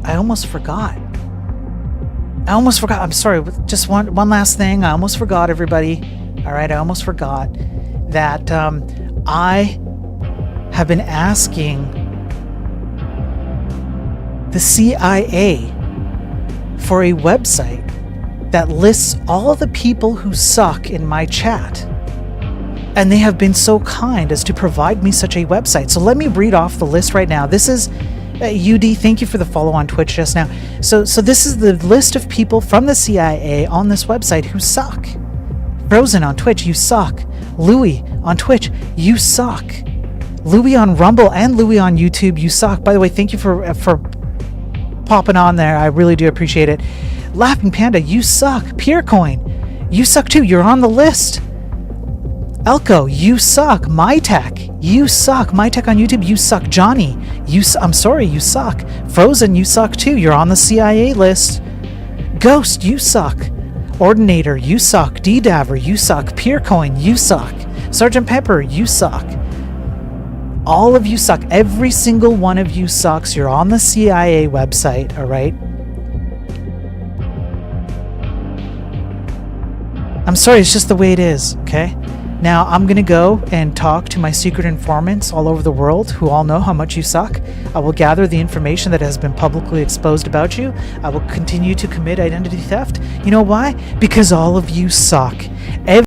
I almost forgot. I'm sorry. Just one last thing. I almost forgot, everybody. All right. I almost forgot that I have been asking the CIA for a website that lists all the people who suck in my chat. And they have been so kind as to provide me such a website. So let me read off the list right now. This is UD, thank you for the follow on Twitch just now. So this is the list of people from the CIA on this website who suck. Frozen on Twitch, you suck. Louie on Twitch, you suck. Louie on Rumble and Louie on YouTube, you suck. By the way, thank you for popping on there. I really do appreciate it. Laughing Panda, you suck. Purecoin, you suck too. You're on the list. Elko, you suck. MyTech, you suck. MyTech on YouTube, you suck. Johnny, I'm sorry, you suck. Frozen, you suck too. You're on the CIA list. Ghost, you suck. Ordinator, you suck. D-Daver, you suck. Purecoin, you suck. Sergeant Pepper, you suck. All of you suck. Every single one of you sucks. You're on the CIA website, all right? I'm sorry, it's just the way it is, okay? Now, I'm going to go and talk to my secret informants all over the world who all know how much you suck. I will gather the information that has been publicly exposed about you. I will continue to commit identity theft. You know why? Because all of you suck.